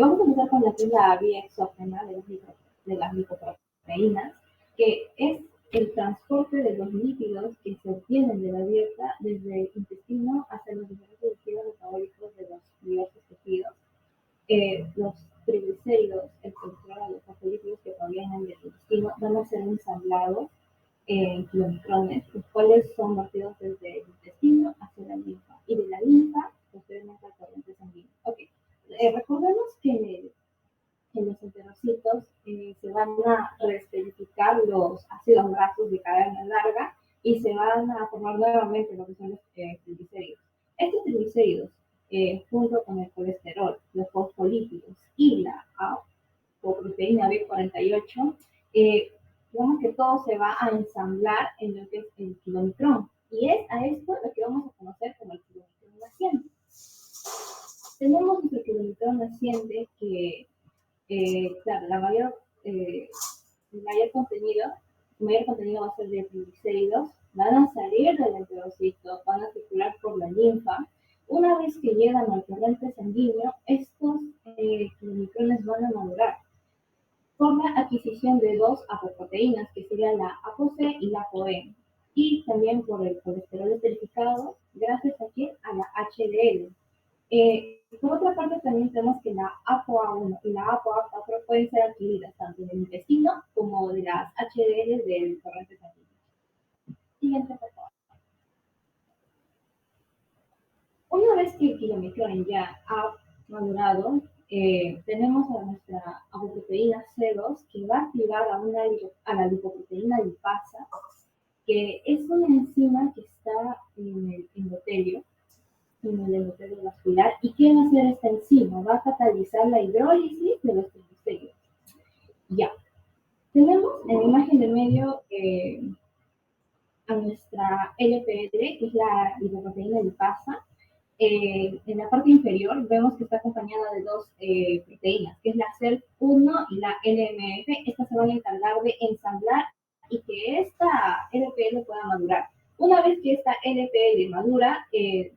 Vamos a empezar con la que es la vía exógena de las lipoproteínas, que es el transporte de los lípidos que se obtienen de la dieta desde el intestino hacia los diferentes tejidos metabólicos de los diversos tejidos. Los triglicéridos, el colesterol, los fosfolípidos que provienen del intestino van a ser ensamblados en kilomicrones, los cuales son vertidos desde el intestino hacia la linfa y de la linfa posteriormente al torrente sanguíneo. Okay. Recordemos que en los enterocitos se van a reesterificar los ácidos grasos de cadena larga y se van a formar nuevamente lo que son los triglicéridos. Estos triglicéridos, junto con el colesterol, los fosfolípidos y la apoproteína B48, digamos que todo se va a ensamblar en lo que es el kilomicrón. Y es a esto lo que vamos a conocer como el kilomicrón naciente. Tenemos nuestro kilomicrón naciente que claro, el mayor contenido va a ser de triglicéridos, van a salir del enterocito, van a circular por la linfa. Una vez que llegan al torrente sanguíneo, estos kilomicrones van a madurar por la adquisición de dos apoproteínas, que serían la ApoC y la ApoE, y también por el colesterol esterificado, gracias aquí a la HDL. Por otra parte, también tenemos que la ApoA1 y la ApoA4 pueden ser adquiridas tanto del intestino como de las HDL del torrente sanguíneo. Siguiente, por favor. Una vez que el kilomicrón ya ha madurado, tenemos a nuestra apoproteína C2 que va a activar a la lipoproteína lipasa, que es una enzima que está en el endotelio vascular. ¿Y qué va a hacer esta enzima? Va a catalizar la hidrólisis de los triglicéridos. Ya. Tenemos en la imagen de medio a nuestra LPL, que es la lipoproteína lipasa. En la parte inferior vemos que está acompañada de dos proteínas, que es la CERT1 y la NMF. Estas se van a encargar de ensamblar y que esta LPL pueda madurar. Una vez que esta LPL madura, se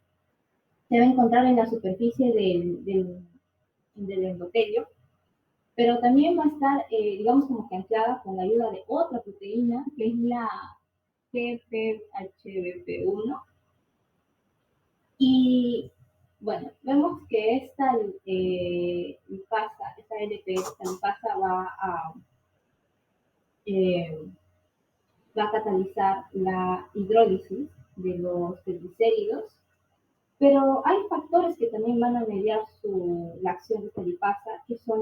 va a encontrar en la superficie del endotelio, pero también va a estar, digamos, como que anclada con la ayuda de otra proteína, que es la GPHBP1. Y bueno, vemos que esta lipasa, esta LP, esta lipasa eh, va a catalizar la hidrólisis de los triglicéridos. Pero hay factores que también van a mediar la acción de esta lipasa, que son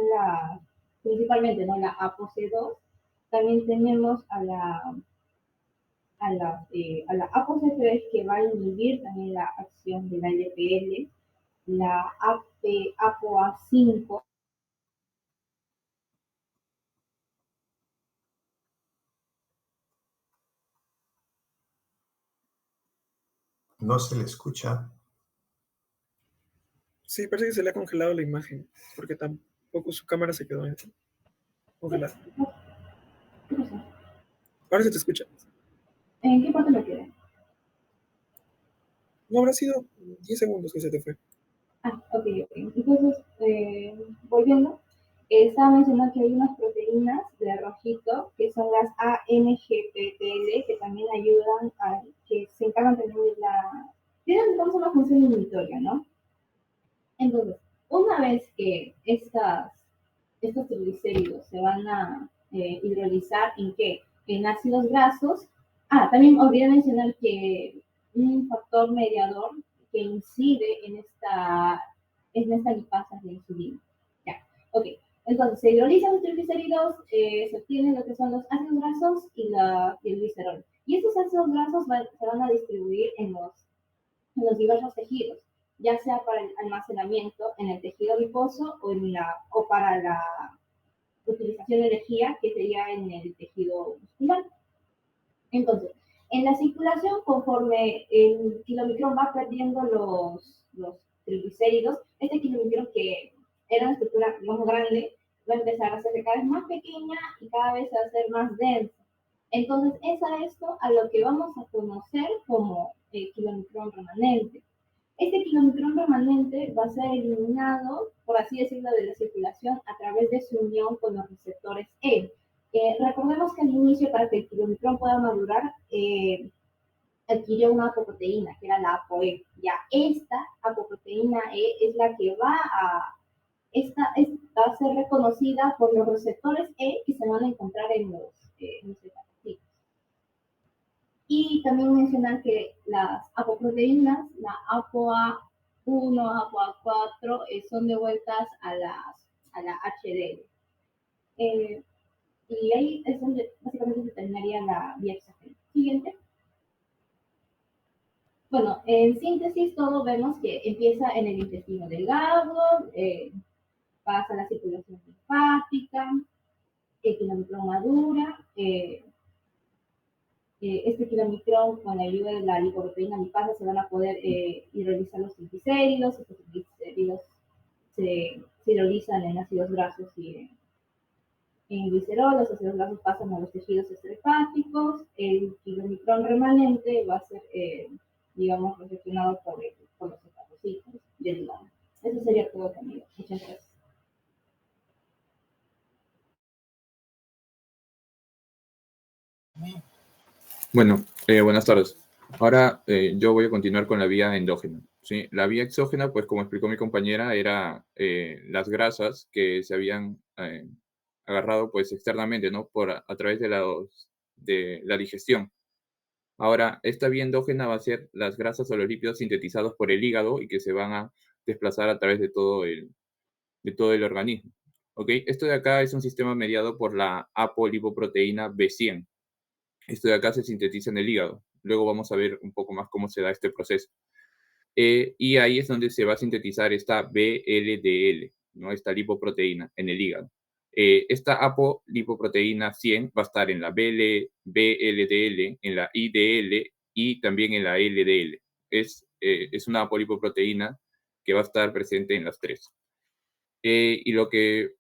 principalmente, ¿no?, la ApoC2. También tenemos a la ApoC3, que va a inhibir también la acción de la LPL, la ApoA5. No se le escucha. Sí, parece que se le ha congelado la imagen, porque tampoco su cámara se quedó congelada. Ahora se te escucha. ¿En qué parte lo quiere? No habrá sido 10 segundos que se te fue. Ok. Entonces, volviendo, estaba mencionando que hay unas proteínas de rojito que son las ANGPTL, que también ayudan que se encargan también tienen entonces una función inhibitoria, ¿no? Entonces, una vez que estos triglicéridos se van a hidrolizar, ¿en qué? En ácidos grasos. También olvidé mencionar que un factor mediador que incide en esta lipasa es la insulina. Ya, ok. Entonces, se hidrolizan los triglicéridos, se obtienen lo que son los ácidos grasos y el glicerol. Y estos ácidos grasos se van a distribuir en los diversos tejidos, ya sea para el almacenamiento en el tejido adiposo o para la utilización de energía, que sería en el tejido muscular. Entonces, en la circulación, conforme el kilomicrón va perdiendo los triglicéridos, este kilomicrón, que era una estructura, digamos, grande, va a empezar a hacerse cada vez más pequeña y cada vez a ser más denso. Entonces, es a esto a lo que vamos a conocer como el kilomicrón remanente. Este kilomicrón remanente va a ser eliminado, por así decirlo, de la circulación a través de su unión con los receptores E. Recordemos que al inicio, para que el kilomicrón pueda madurar, adquirió una apoproteína, que era la ApoE. Ya esta apoproteína E es la que va a ser reconocida por los receptores E que se van a encontrar en los hepatocitos. Y también mencionar que las apoproteínas, la ApoA1, ApoA4, son devueltas a la HDL. Y ahí es donde básicamente se terminaría la vía exógena. Siguiente. Bueno, en síntesis, todo vemos que empieza en el intestino delgado, pasa a la circulación linfática, el kilomicrón madura, este kilomicrón, con la ayuda de la lipoproteína lipasa, se van a poder hidrolizar los triglicéridos. Estos triglicéridos se hidrolizan en ácidos grasos y en glicerol. Los ácidos grasos pasan a los tejidos extrahepáticos. El kilomicrón remanente va a ser, digamos, recepcionado por los hepatocitos del hígado. Eso sería todo, amigos. Muchas gracias. Bueno, buenas tardes. Ahora yo voy a continuar con la vía endógena. ¿Sí? La vía exógena, pues como explicó mi compañera, era las grasas que se habían agarrado pues externamente, ¿no? A través de la digestión. Ahora, esta vía endógena va a ser las grasas o los lípidos sintetizados por el hígado y que se van a desplazar a través de todo el organismo. ¿Ok? Esto de acá es un sistema mediado por la apolipoproteína B100. Esto de acá se sintetiza en el hígado. Luego vamos a ver un poco más cómo se da este proceso. Y ahí es donde se va a sintetizar esta VLDL, ¿no? Esta lipoproteína en el hígado. Esta apolipoproteína 100 va a estar en la VLDL, en la IDL y también en la LDL. Es una apolipoproteína que va a estar presente en las tres. Y lo que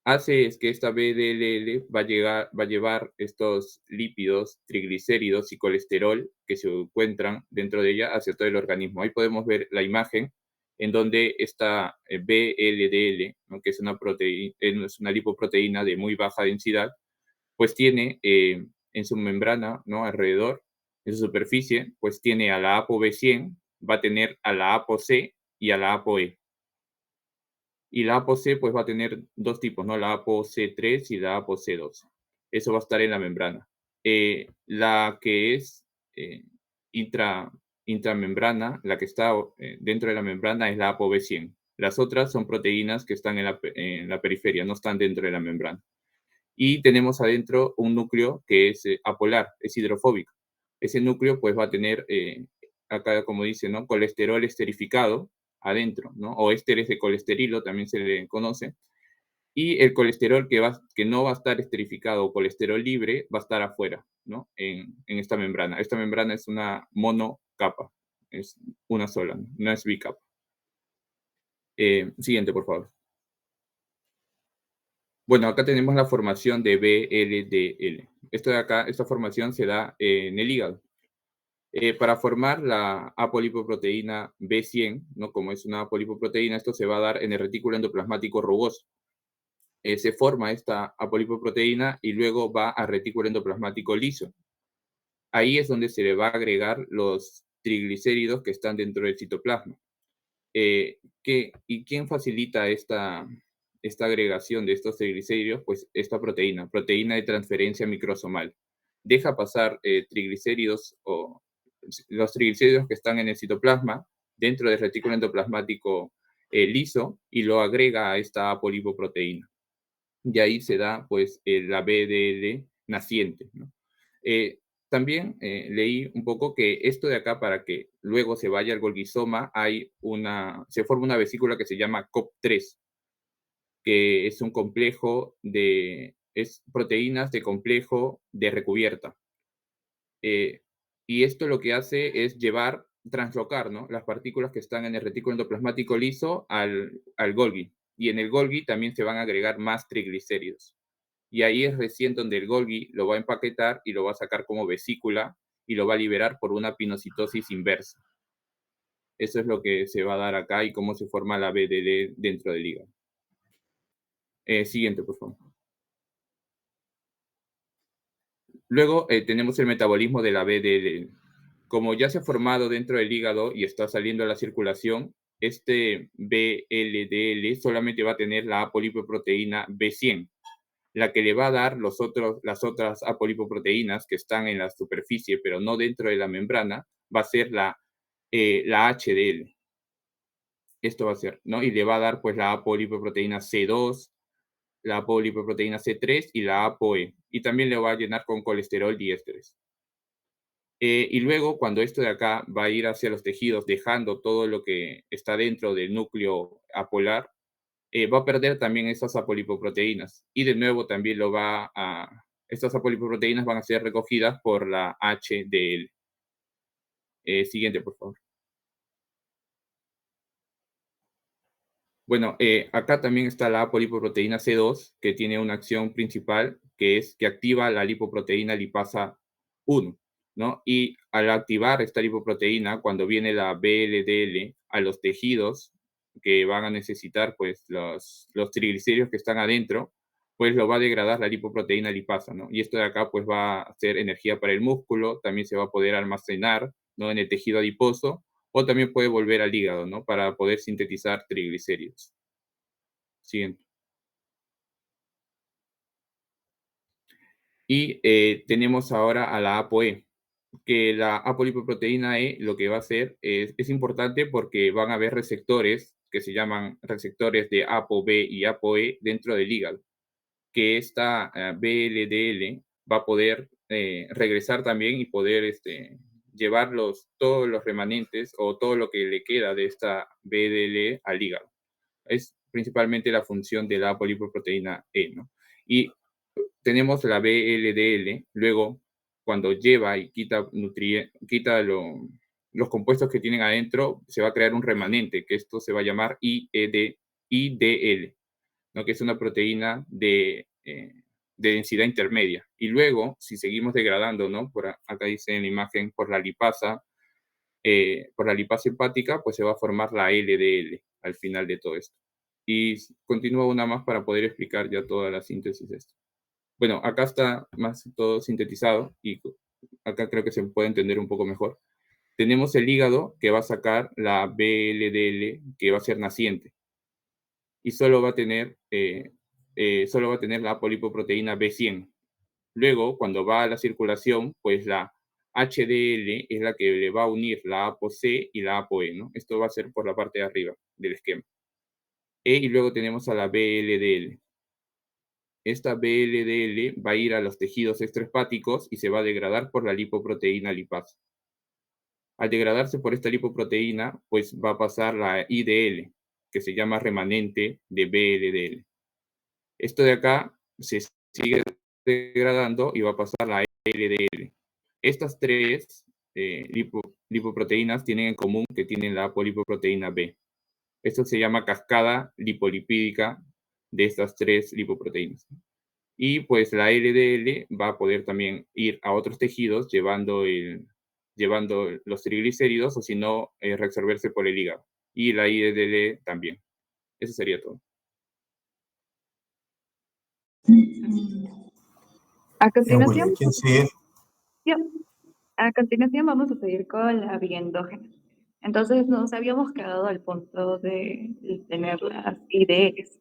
hace es que esta VLL va a llevar estos lípidos, triglicéridos y colesterol que se encuentran dentro de ella hacia todo el organismo. Ahí podemos ver la imagen en donde esta VLDL, ¿no? Que es una lipoproteína de muy baja densidad, pues tiene en su membrana, ¿no? Alrededor, en su superficie, pues tiene a la ApoB100, va a tener a la ApoC y a la ApoE. Y la ApoC pues va a tener dos tipos, ¿no? La ApoC3 y la ApoC2. Eso va a estar en la membrana. La que es intramembrana, la que está dentro de la membrana es la ApoB100. Las otras son proteínas que están en la periferia, no están dentro de la membrana. Y tenemos adentro un núcleo que es apolar, es hidrofóbico. Ese núcleo pues va a tener, acá como dice, ¿no? Colesterol esterificado adentro, ¿no? O ésteres de colesterilo también se le conoce. Y el colesterol que no va a estar esterificado o colesterol libre va a estar afuera, ¿no? En esta membrana. Esta membrana es una monocapa, es una sola, no es bicapa. Siguiente, por favor. Bueno, acá tenemos la formación de VLDL. Esto de acá, esta formación se da en el hígado. Para formar la apolipoproteína B100, ¿no? Como es una apolipoproteína, esto se va a dar en el retículo endoplasmático rugoso. Se forma esta apolipoproteína y luego va al retículo endoplasmático liso. Ahí es donde se le va a agregar los triglicéridos que están dentro del citoplasma. ¿Y quién facilita esta agregación de estos triglicéridos? Pues esta proteína de transferencia microsomal. Deja pasar triglicéridos o los triglicéridos que están en el citoplasma dentro del retículo endoplasmático liso y lo agrega a esta apolipoproteína. Y ahí se da pues la BDL naciente, ¿no? También leí un poco que esto de acá, para que luego se vaya al Golgisoma, se forma una vesícula que se llama COP3, que es un complejo es proteínas de complejo de recubierta. Y esto lo que hace es translocar, ¿no? Las partículas que están en el retículo endoplasmático liso al Golgi. Y en el Golgi también se van a agregar más triglicéridos. Y ahí es recién donde el Golgi lo va a empaquetar y lo va a sacar como vesícula y lo va a liberar por una pinocitosis inversa. Eso es lo que se va a dar acá y cómo se forma la BDL dentro del hígado. Siguiente, por favor. Luego tenemos el metabolismo de la BDL. Como ya se ha formado dentro del hígado y está saliendo a la circulación, este BLDL solamente va a tener la apolipoproteína B100, la que le va a dar las otras apolipoproteínas que están en la superficie, pero no dentro de la membrana, va a ser la HDL. Esto va a ser, ¿no? Y le va a dar pues la apolipoproteína C2, la apolipoproteína C3 y la ApoE. Y también le va a llenar con colesterol diésteres. Y luego, cuando esto de acá va a ir hacia los tejidos, dejando todo lo que está dentro del núcleo apolar, va a perder también esas apolipoproteínas. Y de nuevo también estas apolipoproteínas van a ser recogidas por la HDL. Siguiente, por favor. Bueno, acá también está la apolipoproteína C2, que tiene una acción principal, que es que activa la lipoproteína lipasa 1, ¿no? Y al activar esta lipoproteína, cuando viene la BLDL a los tejidos que van a necesitar, pues, los triglicéridos que están adentro, pues lo va a degradar la lipoproteína lipasa, ¿no? Y esto de acá, pues, va a ser energía para el músculo, también se va a poder almacenar, ¿no? En el tejido adiposo, o también puede volver al hígado, ¿no? Para poder sintetizar triglicéridos. Siguiente. Y tenemos ahora a la ApoE, que la apolipoproteína E lo que va a hacer es importante porque van a haber receptores que se llaman receptores de ApoB y ApoE dentro del hígado, que esta BLDL va a poder regresar también y poder llevar todos los remanentes o todo lo que le queda de esta BLDL al hígado. Es principalmente la función de la apolipoproteína E, ¿no? Y tenemos la BLDL, luego cuando lleva y quita los compuestos que tienen adentro, se va a crear un remanente, que esto se va a llamar IDL, ¿no? Que es una proteína de densidad intermedia. Y luego, si seguimos degradando, ¿no? Acá dice en la imagen, por la lipasa hepática, pues se va a formar la LDL al final de todo esto. Y continúa una más para poder explicar ya toda la síntesis de esto. Bueno, acá está más todo sintetizado y acá creo que se puede entender un poco mejor. Tenemos el hígado que va a sacar la BLDL que va a ser naciente y solo va a tener la apolipoproteína B100. Luego, cuando va a la circulación, pues la HDL es la que le va a unir la ApoC y la ApoE, ¿no? Esto va a ser por la parte de arriba del esquema. Y luego tenemos a la BLDL. Esta BLDL va a ir a los tejidos extrahepáticos y se va a degradar por la lipoproteína lipasa. Al degradarse por esta lipoproteína, pues va a pasar la IDL, que se llama remanente de BLDL. Esto de acá se sigue degradando y va a pasar la LDL. Estas tres lipoproteínas tienen en común que tienen la apolipoproteína B. Esto se llama cascada lipolipídica de estas tres lipoproteínas. Y pues la LDL va a poder también ir a otros tejidos llevando los triglicéridos o si no, reabsorberse por el hígado. Y la IDL también. Eso sería todo. A continuación, ¿Quién sigue? a continuación vamos a seguir con la vía endógena. Entonces nos habíamos quedado al punto de tener las IDLs.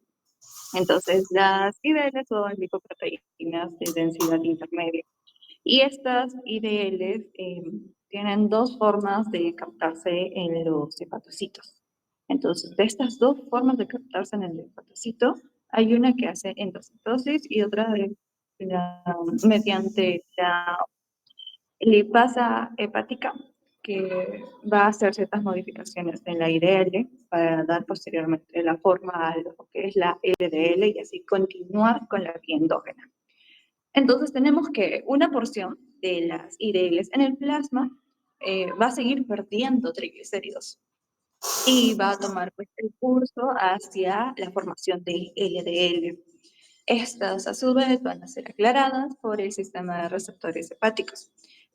Entonces las IDLs son lipoproteínas de densidad intermedia. Y estas IDLs tienen dos formas de captarse en los hepatocitos. Entonces, de estas dos formas de captarse en el hepatocito, hay una que hace endocitosis y otra mediante la lipasa hepática, que va a hacer ciertas modificaciones en la IDL para dar posteriormente la forma a lo que es la LDL y así continuar con la vía endógena. Entonces tenemos que una porción de las IDLs en el plasma va a seguir perdiendo triglicéridos y va a tomar pues, el curso hacia la formación de LDL. Estas a su vez van a ser aclaradas por el sistema de receptores hepáticos.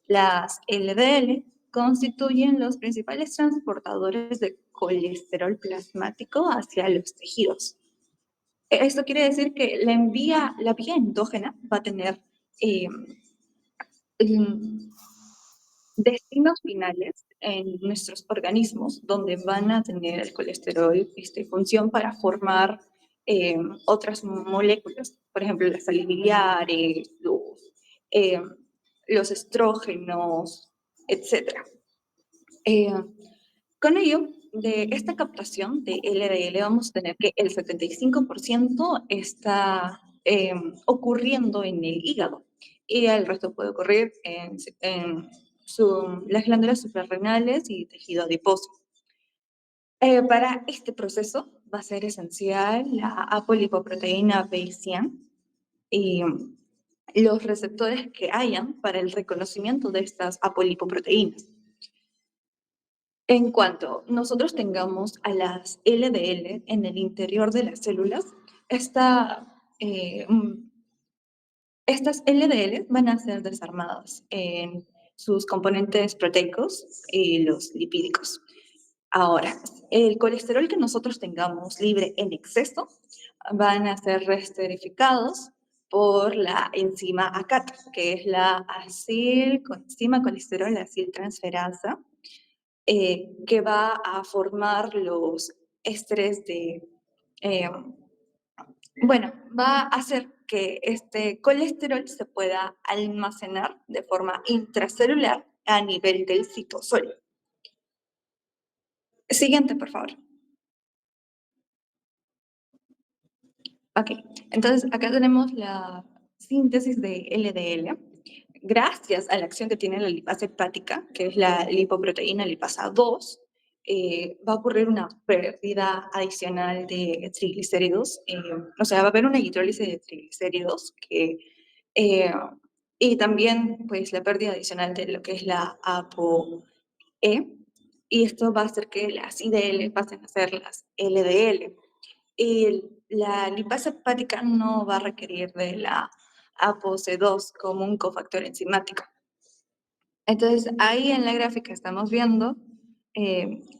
Las LDL constituyen los principales transportadores de colesterol plasmático hacia los tejidos. Esto quiere decir que la vía endógena va a tener destinos finales en nuestros organismos donde van a tener el colesterol función para formar otras moléculas, por ejemplo, las sales biliares, los estrógenos, etc. Con ello, de esta captación de LDL vamos a tener que el 75% está ocurriendo en el hígado y el resto puede ocurrir en las glándulas suprarrenales y tejido adiposo. Para este proceso va a ser esencial la apolipoproteína B100 y los receptores que hayan para el reconocimiento de estas apolipoproteínas. En cuanto nosotros tengamos a las LDL en el interior de las células, estas LDL van a ser desarmadas en sus componentes proteicos y los lipídicos. Ahora, el colesterol que nosotros tengamos libre en exceso van a ser reesterificados por la enzima ACAT, que es la enzima colesterol aciltransferasa, que va a formar los ésteres va a hacer que este colesterol se pueda almacenar de forma intracelular a nivel del citosol. Siguiente, por favor. Ok, entonces acá tenemos la síntesis de LDL. Gracias a la acción que tiene la lipasa hepática, que es la lipoproteína lipasa 2, va a ocurrir una pérdida adicional de triglicéridos, o sea, va a haber una hidrólisis de triglicéridos y también pues la pérdida adicional de lo que es la ApoE, y esto va a hacer que las IDL pasen a ser las LDL. Y la lipasa hepática no va a requerir de la ApoC2 como un cofactor enzimático. Entonces, ahí en la gráfica estamos viendo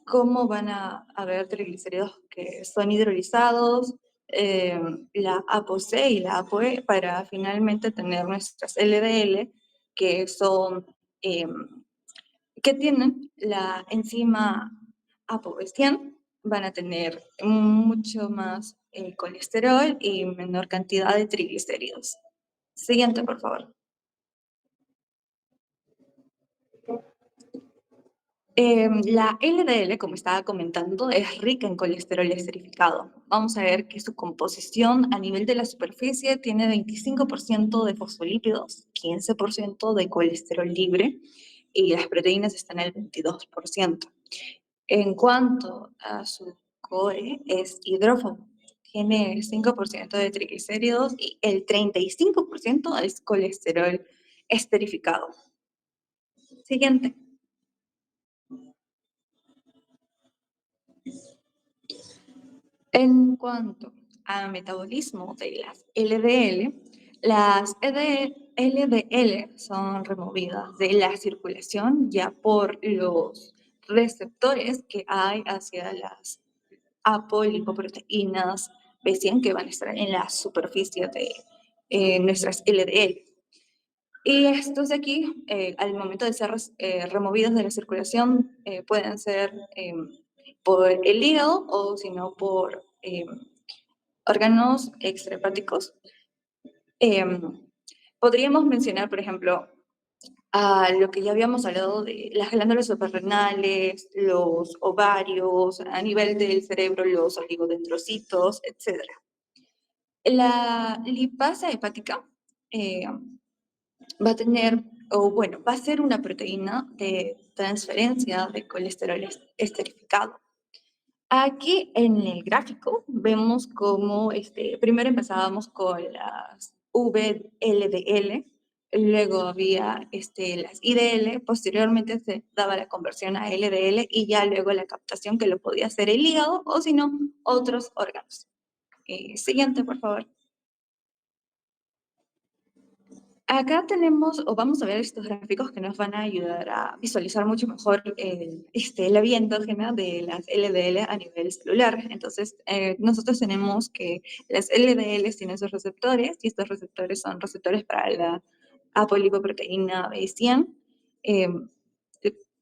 cómo van a haber triglicéridos que son hidrolizados, la ApoC y la ApoE, para finalmente tener nuestras LDL, que son, que tienen la enzima ApoB100, van a tener mucho más colesterol y menor cantidad de triglicéridos. Siguiente, por favor. La LDL, como estaba comentando, es rica en colesterol esterificado. Vamos a ver que su composición a nivel de la superficie tiene 25% de fosfolípidos, 15% de colesterol libre y las proteínas están en el 22%. En cuanto a su core, es hidrófobo. Tiene el 5% de triglicéridos y el 35% es colesterol esterificado. Siguiente. En cuanto a metabolismo de las LDL son removidas de la circulación ya por los receptores que hay hacia las apolipoproteínas B100 que van a estar en la superficie de nuestras LDL. Y estos de aquí, al momento de ser removidos de la circulación, pueden ser por el hígado o si no por órganos extrahepáticos. Podríamos mencionar, por ejemplo, a lo que ya habíamos hablado de las glándulas suprarrenales, los ovarios, a nivel del cerebro, los oligodendrocitos, etc. La lipasa hepática va a tener, va a ser una proteína de transferencia de colesterol esterificado. Aquí en el gráfico vemos cómo primero empezábamos con las VLDL, luego había las IDL, posteriormente se daba la conversión a LDL y ya luego la captación que lo podía hacer el hígado o si no, otros órganos. Siguiente, por favor. Acá tenemos, o vamos a ver estos gráficos que nos van a ayudar a visualizar mucho mejor la vía endógena de las LDL a nivel celular. Entonces, nosotros tenemos que las LDLs tienen sus receptores, y estos receptores son receptores para la apolipoproteína B100.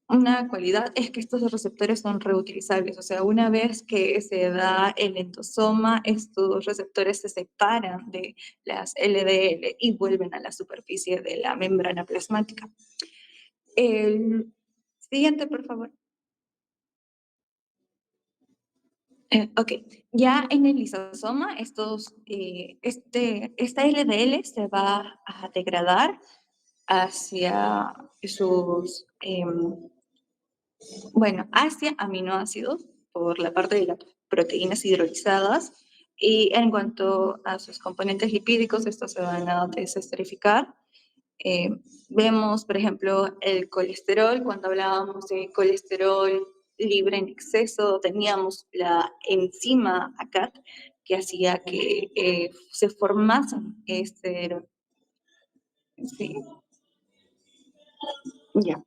Una cualidad es que estos receptores son reutilizables, o sea, una vez que se da el endosoma, estos receptores se separan de las LDL y vuelven a la superficie de la membrana plasmática. El siguiente, por favor. Ok, ya en el lisosoma, esta LDL se va a degradar hacia sus hacia aminoácidos por la parte de las proteínas hidrolizadas, y en cuanto a sus componentes lipídicos, estos se van a desesterificar. Vemos, por ejemplo, el colesterol. Cuando hablábamos de colesterol libre en exceso, teníamos la enzima ACAT que hacía que se formasen sí, ya.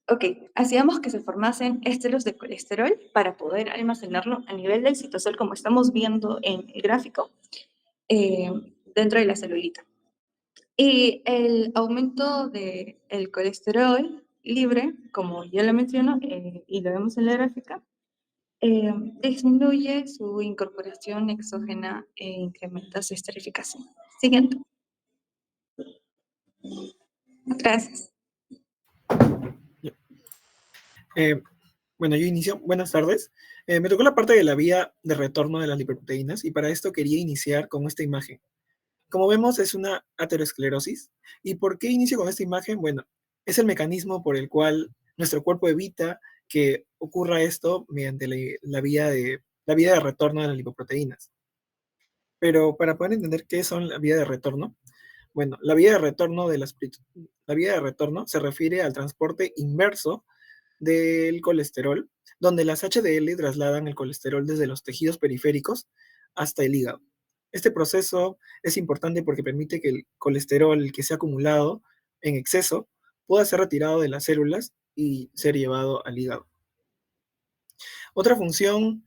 Ok, hacíamos que se formasen ésteros de colesterol para poder almacenarlo a nivel del citosol, como estamos viendo en el gráfico, dentro de la celulita. Y el aumento del colesterol libre, como ya lo menciono, y lo vemos en la gráfica, disminuye su incorporación exógena e incrementa su esterificación. Siguiente. Gracias. Bueno, yo inicio. Buenas tardes. Me tocó la parte de la vía de retorno de las lipoproteínas, y para esto quería iniciar con esta imagen. Como vemos, es una aterosclerosis. ¿Y por qué inicio con esta imagen? Bueno, es el mecanismo por el cual nuestro cuerpo evita que ocurra esto mediante la vía de retorno de las lipoproteínas. Pero para poder entender qué son la vía de retorno, bueno, la vía de retorno se refiere al transporte inverso del colesterol, donde las HDL trasladan el colesterol desde los tejidos periféricos hasta el hígado. Este proceso es importante porque permite que el colesterol que se ha acumulado en exceso pueda ser retirado de las células y ser llevado al hígado. Otra función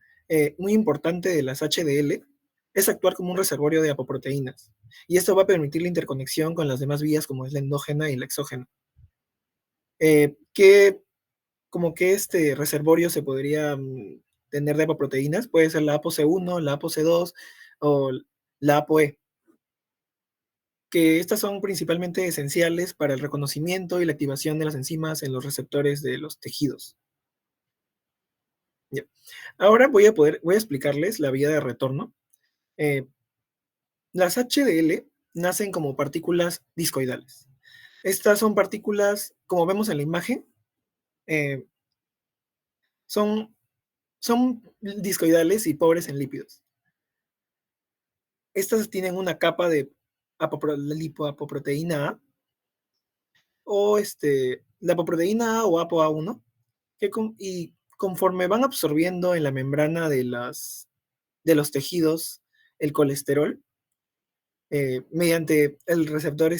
muy importante de las HDL es actuar como un reservorio de apoproteínas, y esto va a permitir la interconexión con las demás vías, como es la endógena y la exógena. Como que este reservorio se podría tener de apoproteínas, puede ser la ApoC1, la ApoC2 o la ApoE, que estas son principalmente esenciales para el reconocimiento y la activación de las enzimas en los receptores de los tejidos. Ya. Ahora voy a explicarles la vía de retorno. Las HDL nacen como partículas discoidales. Estas son partículas, como vemos en la imagen, son discoidales y pobres en lípidos. Estas tienen una capa de lipoapoproteína A, o la apoproteína A o ApoA1, y conforme van absorbiendo en la membrana de los tejidos el colesterol, mediante el receptor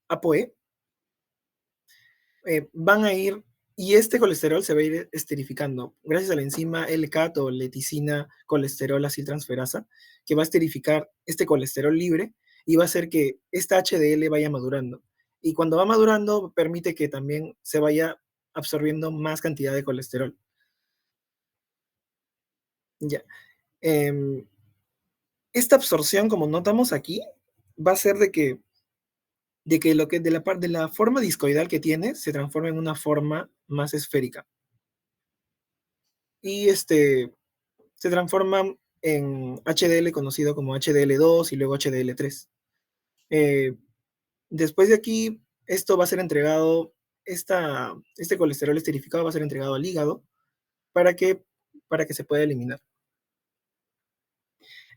ApoE, van a ir, y este colesterol se va a ir esterificando gracias a la enzima LCAT o leticina colesterol aciltransferasa, que va a esterificar este colesterol libre y va a hacer que esta HDL vaya madurando. Y cuando va madurando, permite que también se vaya absorbiendo más cantidad de colesterol. Ya. Esta absorción, como notamos aquí, va a ser de que de la forma discoidal que tiene se transforma en una forma más esférica. Y se transforma en HDL, conocido como HDL2 y luego HDL3. Después de aquí, esto va a ser entregado, este colesterol esterificado va a ser entregado al hígado para que se pueda eliminar.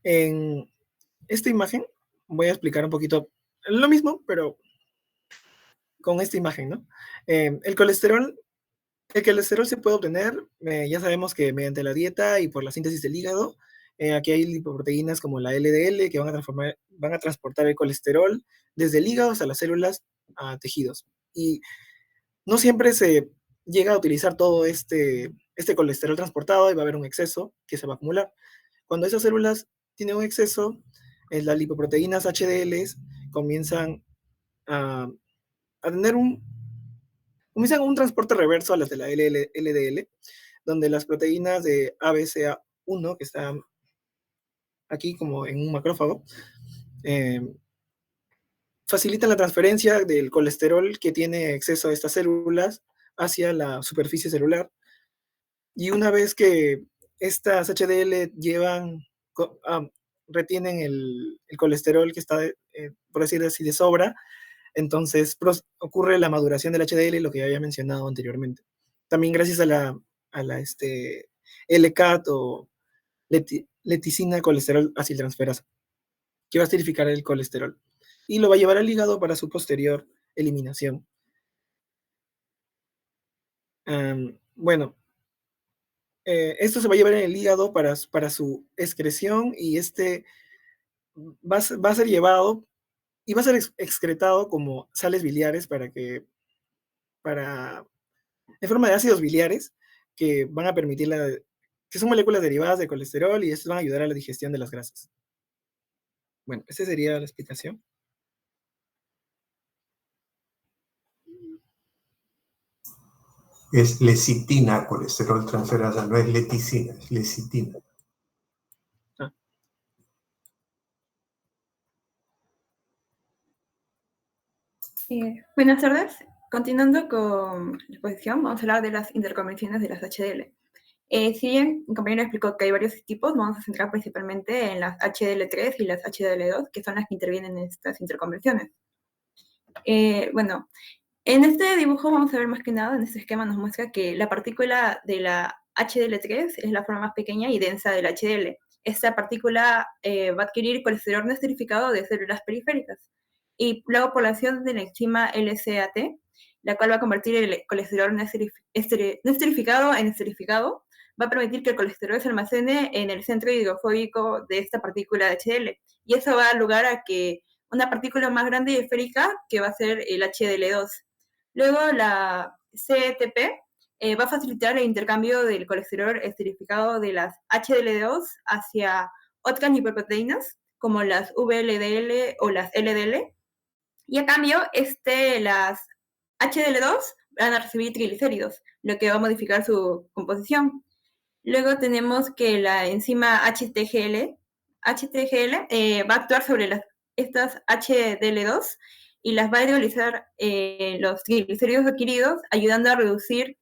En esta imagen voy a explicar un poquito lo mismo, pero con esta imagen, ¿no? El colesterol se puede obtener, ya sabemos que mediante la dieta y por la síntesis del hígado. Aquí hay lipoproteínas como la LDL que van a van a transportar el colesterol desde el hígado hasta las células a tejidos. Y no siempre se llega a utilizar todo este colesterol transportado y va a haber un exceso que se va a acumular. Cuando esas células tienen un exceso, las lipoproteínas HDL comienzan a tener comienzan un transporte reverso a las de la LDL, donde las proteínas de ABCA1, que están aquí como en un macrófago, facilitan la transferencia del colesterol que tiene exceso de estas células hacia la superficie celular. Y una vez que estas HDL retienen el colesterol que está, por decirlo así, de sobra, entonces ocurre la maduración del HDL, lo que ya había mencionado anteriormente. También gracias a la LCAT o leticina colesterol aciltransferasa, que va a esterificar el colesterol y lo va a llevar al hígado para su posterior eliminación. Bueno, esto se va a llevar en el hígado para su excreción y va a ser llevado y va a ser excretado como sales biliares en forma de ácidos biliares que van a permitir que son moléculas derivadas de colesterol y estos van a ayudar a la digestión de las grasas. Bueno, esa sería la explicación. Es lecitina, colesterol transferasa, no es leticina, es lecitina. Buenas tardes. Continuando con la exposición, vamos a hablar de las interconexiones de las HDL. Si bien mi compañero explicó que hay varios tipos, vamos a centrar principalmente en las HDL3 y las HDL2, que son las que intervienen en estas interconversiones. Bueno, en este dibujo vamos a ver más que nada, en este esquema nos muestra que la partícula de la HDL3 es la forma más pequeña y densa del HDL. Esta partícula va a adquirir colesterol no esterificado de células periféricas y luego por la acción de la enzima LCAT, la cual va a convertir el colesterol no esterificado en esterificado, va a permitir que el colesterol se almacene en el centro hidrofóbico de esta partícula de HDL. Y eso va a dar lugar a que una partícula más grande y esférica, que va a ser el HDL2. Luego la CETP va a facilitar el intercambio del colesterol esterificado de las HDL2 hacia otras lipoproteínas, como las VLDL o las LDL. Y a cambio, las HDL2 van a recibir triglicéridos, lo que va a modificar su composición. Luego tenemos que la enzima HTGL va a actuar sobre estas HDL2 y las va a hidrolizar los triglicéridos adquiridos, ayudando a reducir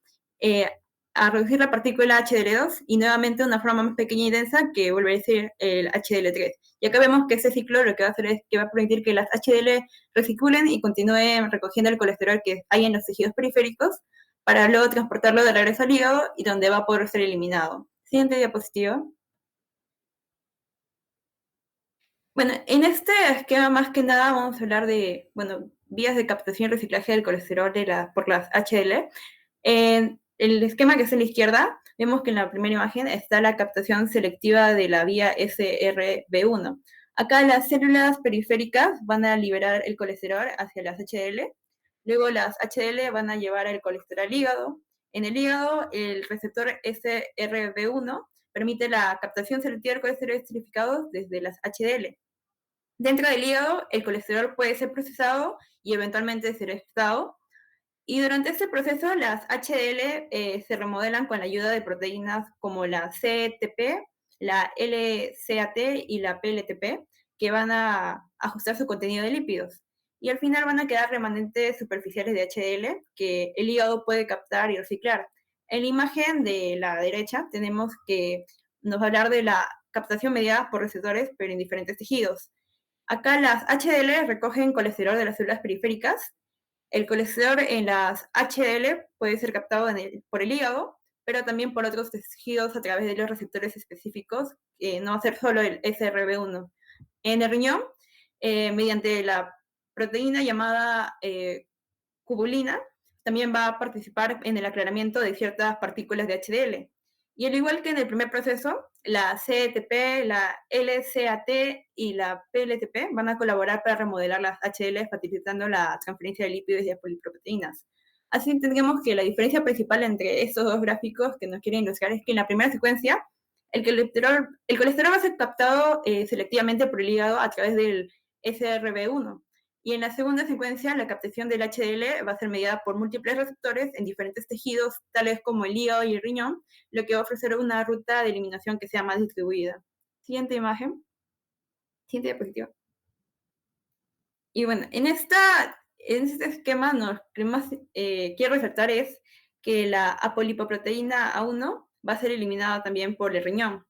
la partícula HDL2 y nuevamente una forma más pequeña y densa que volvería a ser el HDL3. Y acá vemos que ese ciclo lo que va a hacer es que va a permitir que las HDL recirculen y continúen recogiendo el colesterol que hay en los tejidos periféricos para luego transportarlo de regreso al hígado y donde va a poder ser eliminado. Siguiente diapositiva. Bueno, en este esquema más que nada vamos a hablar de, vías de captación y reciclaje del colesterol por las HDL. En el esquema que es a la izquierda, vemos que en la primera imagen está la captación selectiva de la vía SRB1. Acá las células periféricas van a liberar el colesterol hacia las HDL, luego las HDL van a llevar el colesterol al hígado. En el hígado, el receptor SRB1 permite la captación selectiva del colesterol esterificado desde las HDL. Dentro del hígado, el colesterol puede ser procesado y eventualmente ser excretado. Y durante este proceso, las HDL se remodelan con la ayuda de proteínas como la CETP, la LCAT y la PLTP, que van a ajustar su contenido de lípidos. Y al final van a quedar remanentes superficiales de HDL que el hígado puede captar y reciclar. En la imagen de la derecha tenemos que nos va a hablar de la captación mediada por receptores, pero en diferentes tejidos. Acá las HDL recogen colesterol de las células periféricas. El colesterol en las HDL puede ser captado por el hígado, pero también por otros tejidos a través de los receptores específicos, no va a ser solo el SRB1. En el riñón, mediante la proteína llamada cubulina, también va a participar en el aclaramiento de ciertas partículas de HDL. Y al igual que en el primer proceso, la CETP, la LCAT y la PLTP van a colaborar para remodelar las HL, facilitando la transferencia de lípidos y de poliproteínas. Así entendemos que la diferencia principal entre estos dos gráficos que nos quieren ilustrar es que en la primera secuencia, el colesterol va a ser captado selectivamente por el hígado a través del SRB1. Y en la segunda secuencia, la captación del HDL va a ser mediada por múltiples receptores en diferentes tejidos, tales como el hígado y el riñón, lo que va a ofrecer una ruta de eliminación que sea más distribuida. Siguiente imagen. Siguiente diapositiva. Y bueno, en este esquema, lo que más quiero resaltar es que la apolipoproteína A1 va a ser eliminada también por el riñón.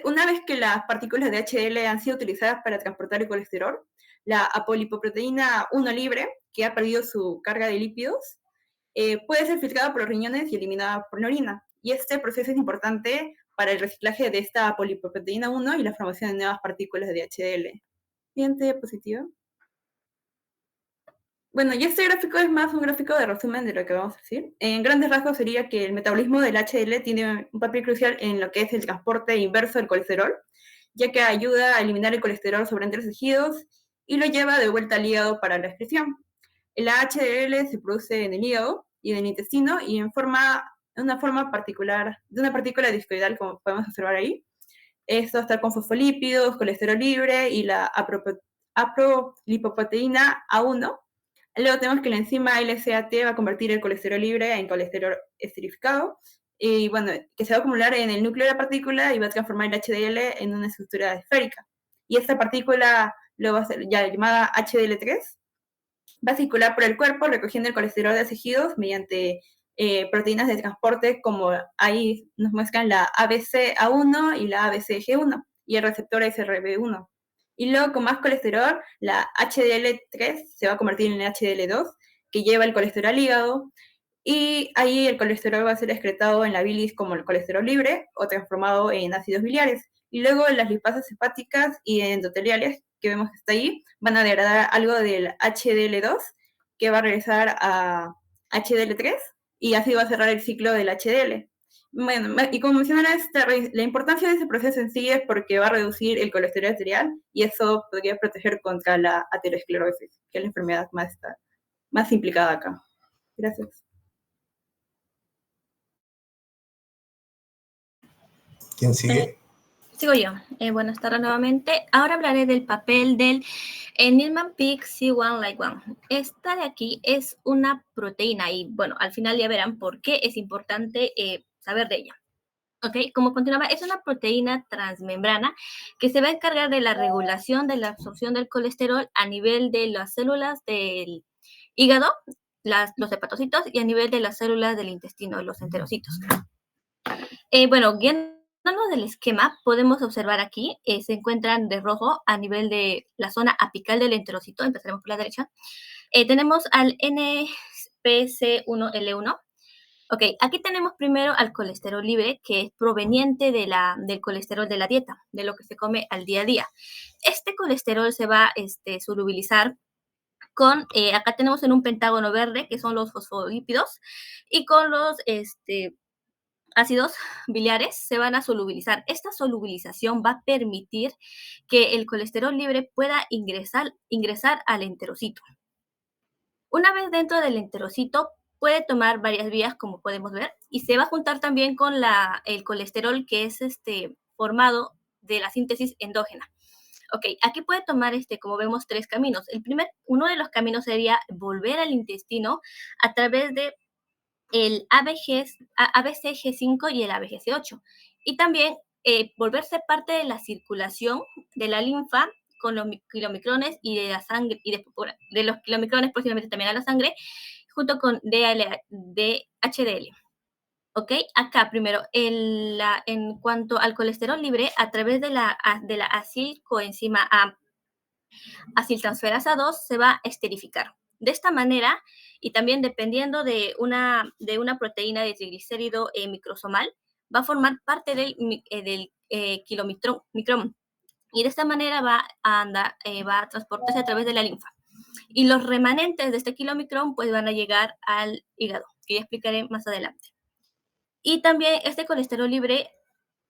Una vez que las partículas de HDL han sido utilizadas para transportar el colesterol, la apolipoproteína 1 libre, que ha perdido su carga de lípidos, puede ser filtrada por los riñones y eliminada por la orina. Y este proceso es importante para el reciclaje de esta apolipoproteína 1 y la formación de nuevas partículas de HDL. Siguiente diapositiva. Bueno, y este gráfico es más un gráfico de resumen de lo que vamos a decir. En grandes rasgos sería que el metabolismo del HDL tiene un papel crucial en lo que es el transporte inverso del colesterol, ya que ayuda a eliminar el colesterol sobre entre los tejidos y lo lleva de vuelta al hígado para la excreción. El HDL se produce en el hígado y en el intestino y en una forma particular, de una partícula discoidal, como podemos observar ahí. Esto está con fosfolípidos, colesterol libre y la apolipoproteína A1. Luego tenemos que la enzima LCAT va a convertir el colesterol libre en colesterol esterificado y bueno, que se va a acumular en el núcleo de la partícula y va a transformar el HDL en una estructura esférica. Y esta partícula luego va a ser ya llamada HDL3, va a circular por el cuerpo recogiendo el colesterol de tejidos mediante proteínas de transporte, como ahí nos muestran la ABCA1 y la ABCG1 y el receptor SRB1. Y luego con más colesterol, la HDL3 se va a convertir en el HDL2, que lleva el colesterol al hígado, y ahí el colesterol va a ser excretado en la bilis como el colesterol libre o transformado en ácidos biliares. Y luego las lipasas hepáticas y endoteliales, que vemos que está ahí, van a degradar algo del HDL2, que va a regresar a HDL3, y así va a cerrar el ciclo del HDL. Bueno, y como mencionaba, la importancia de ese proceso en sí es porque va a reducir el colesterol arterial y eso podría proteger contra la aterosclerosis, que es la enfermedad más implicada acá. Gracias. ¿Quién sigue? Sigo yo. Buenas tardes nuevamente. Ahora hablaré del papel del Niemann-Pick C1-like1. Esta de aquí es una proteína y, bueno, al final ya verán por qué es importante saber de ella. Ok, como continuaba, es una proteína transmembrana que se va a encargar de la regulación de la absorción del colesterol a nivel de las células del hígado, los hepatocitos, y a nivel de las células del intestino, los enterocitos. Bueno, guiándonos del esquema, podemos observar aquí, se encuentran de rojo a nivel de la zona apical del enterocito, empezaremos por la derecha. Tenemos al NPC1L1. Ok, aquí tenemos primero al colesterol libre, que es proveniente del colesterol de la dieta, de lo que se come al día a día. Este colesterol se va a solubilizar con, acá tenemos en un pentágono verde, que son los fosfolípidos, y con los ácidos biliares se van a solubilizar. Esta solubilización va a permitir que el colesterol libre pueda ingresar al enterocito. Una vez dentro del enterocito, puede tomar varias vías, como podemos ver, y se va a juntar también con el colesterol que es formado de la síntesis endógena. Ok, aquí puede tomar, como vemos, 3 caminos. Uno de los caminos sería volver al intestino a través de el ABCG5 y el ABCG8. Y también volverse parte de la circulación de la linfa con los kilomicrones y de la sangre, y de los kilomicrones posiblemente también a la sangre, junto con HDL. ¿Ok? Acá primero, en cuanto al colesterol libre, a través de la acilcoenzima A, aciltransferasa 2, se va a esterificar. De esta manera, y también dependiendo de una proteína de triglicérido microsomal, va a formar parte del kilomicrón. Y de esta manera va a transportarse a través de la linfa. Y los remanentes de este kilomicrón pues van a llegar al hígado, que ya explicaré más adelante. Y también este colesterol libre,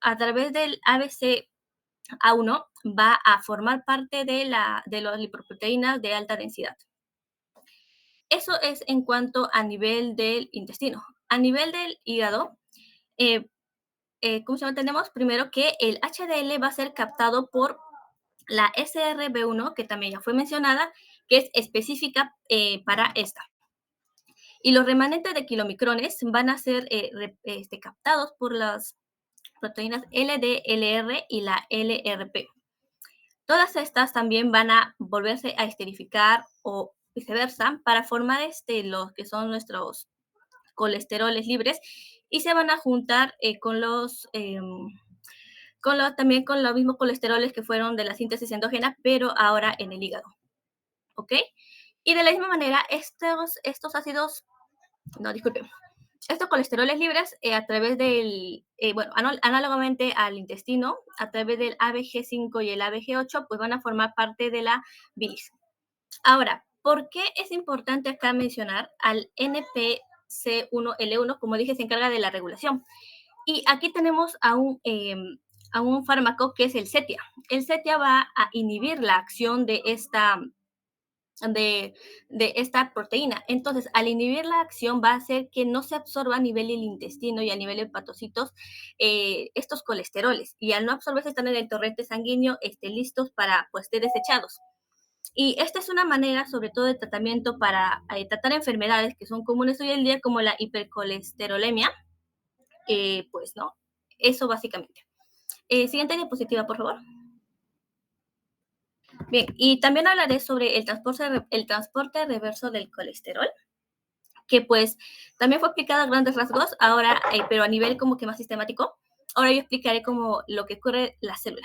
a través del ABC-A1, va a formar parte de las lipoproteínas de alta densidad. Eso es en cuanto a nivel del intestino. A nivel del hígado, ¿cómo se llama? Tenemos primero que el HDL va a ser captado por la SRB1, que también ya fue mencionada, que es específica para esta. Y los remanentes de kilomicrones van a ser captados por las proteínas LDLR y la LRP. Todas estas también van a volverse a esterificar o viceversa para formar los que son nuestros colesteroles libres y se van a juntar también con los mismos colesteroles que fueron de la síntesis endógena, pero ahora en el hígado. ¿Ok? Y de la misma manera, estos ácidos, no, disculpen, estos colesteroles libres a través del, análogamente al intestino, a través del ABG5 y el ABG8, pues van a formar parte de la bilis. Ahora, ¿por qué es importante acá mencionar al NPC1L1? Como dije, se encarga de la regulación. Y aquí tenemos a un fármaco que es el CETIA. El CETIA va a inhibir la acción de esta proteína. Entonces, al inhibir la acción va a hacer que no se absorba a nivel del intestino y a nivel de hepatocitos estos colesteroles. Y al no absorberse están en el torrente sanguíneo listos para pues ser desechados. Y esta es una manera, sobre todo, de tratamiento para tratar enfermedades que son comunes hoy en día, como la hipercolesterolemia. Pues, ¿no? Eso básicamente. Siguiente diapositiva, por favor. Bien, y también hablaré sobre el transporte reverso del colesterol, que pues también fue explicado a grandes rasgos, ahora, pero a nivel como que más sistemático. Ahora yo explicaré como lo que ocurre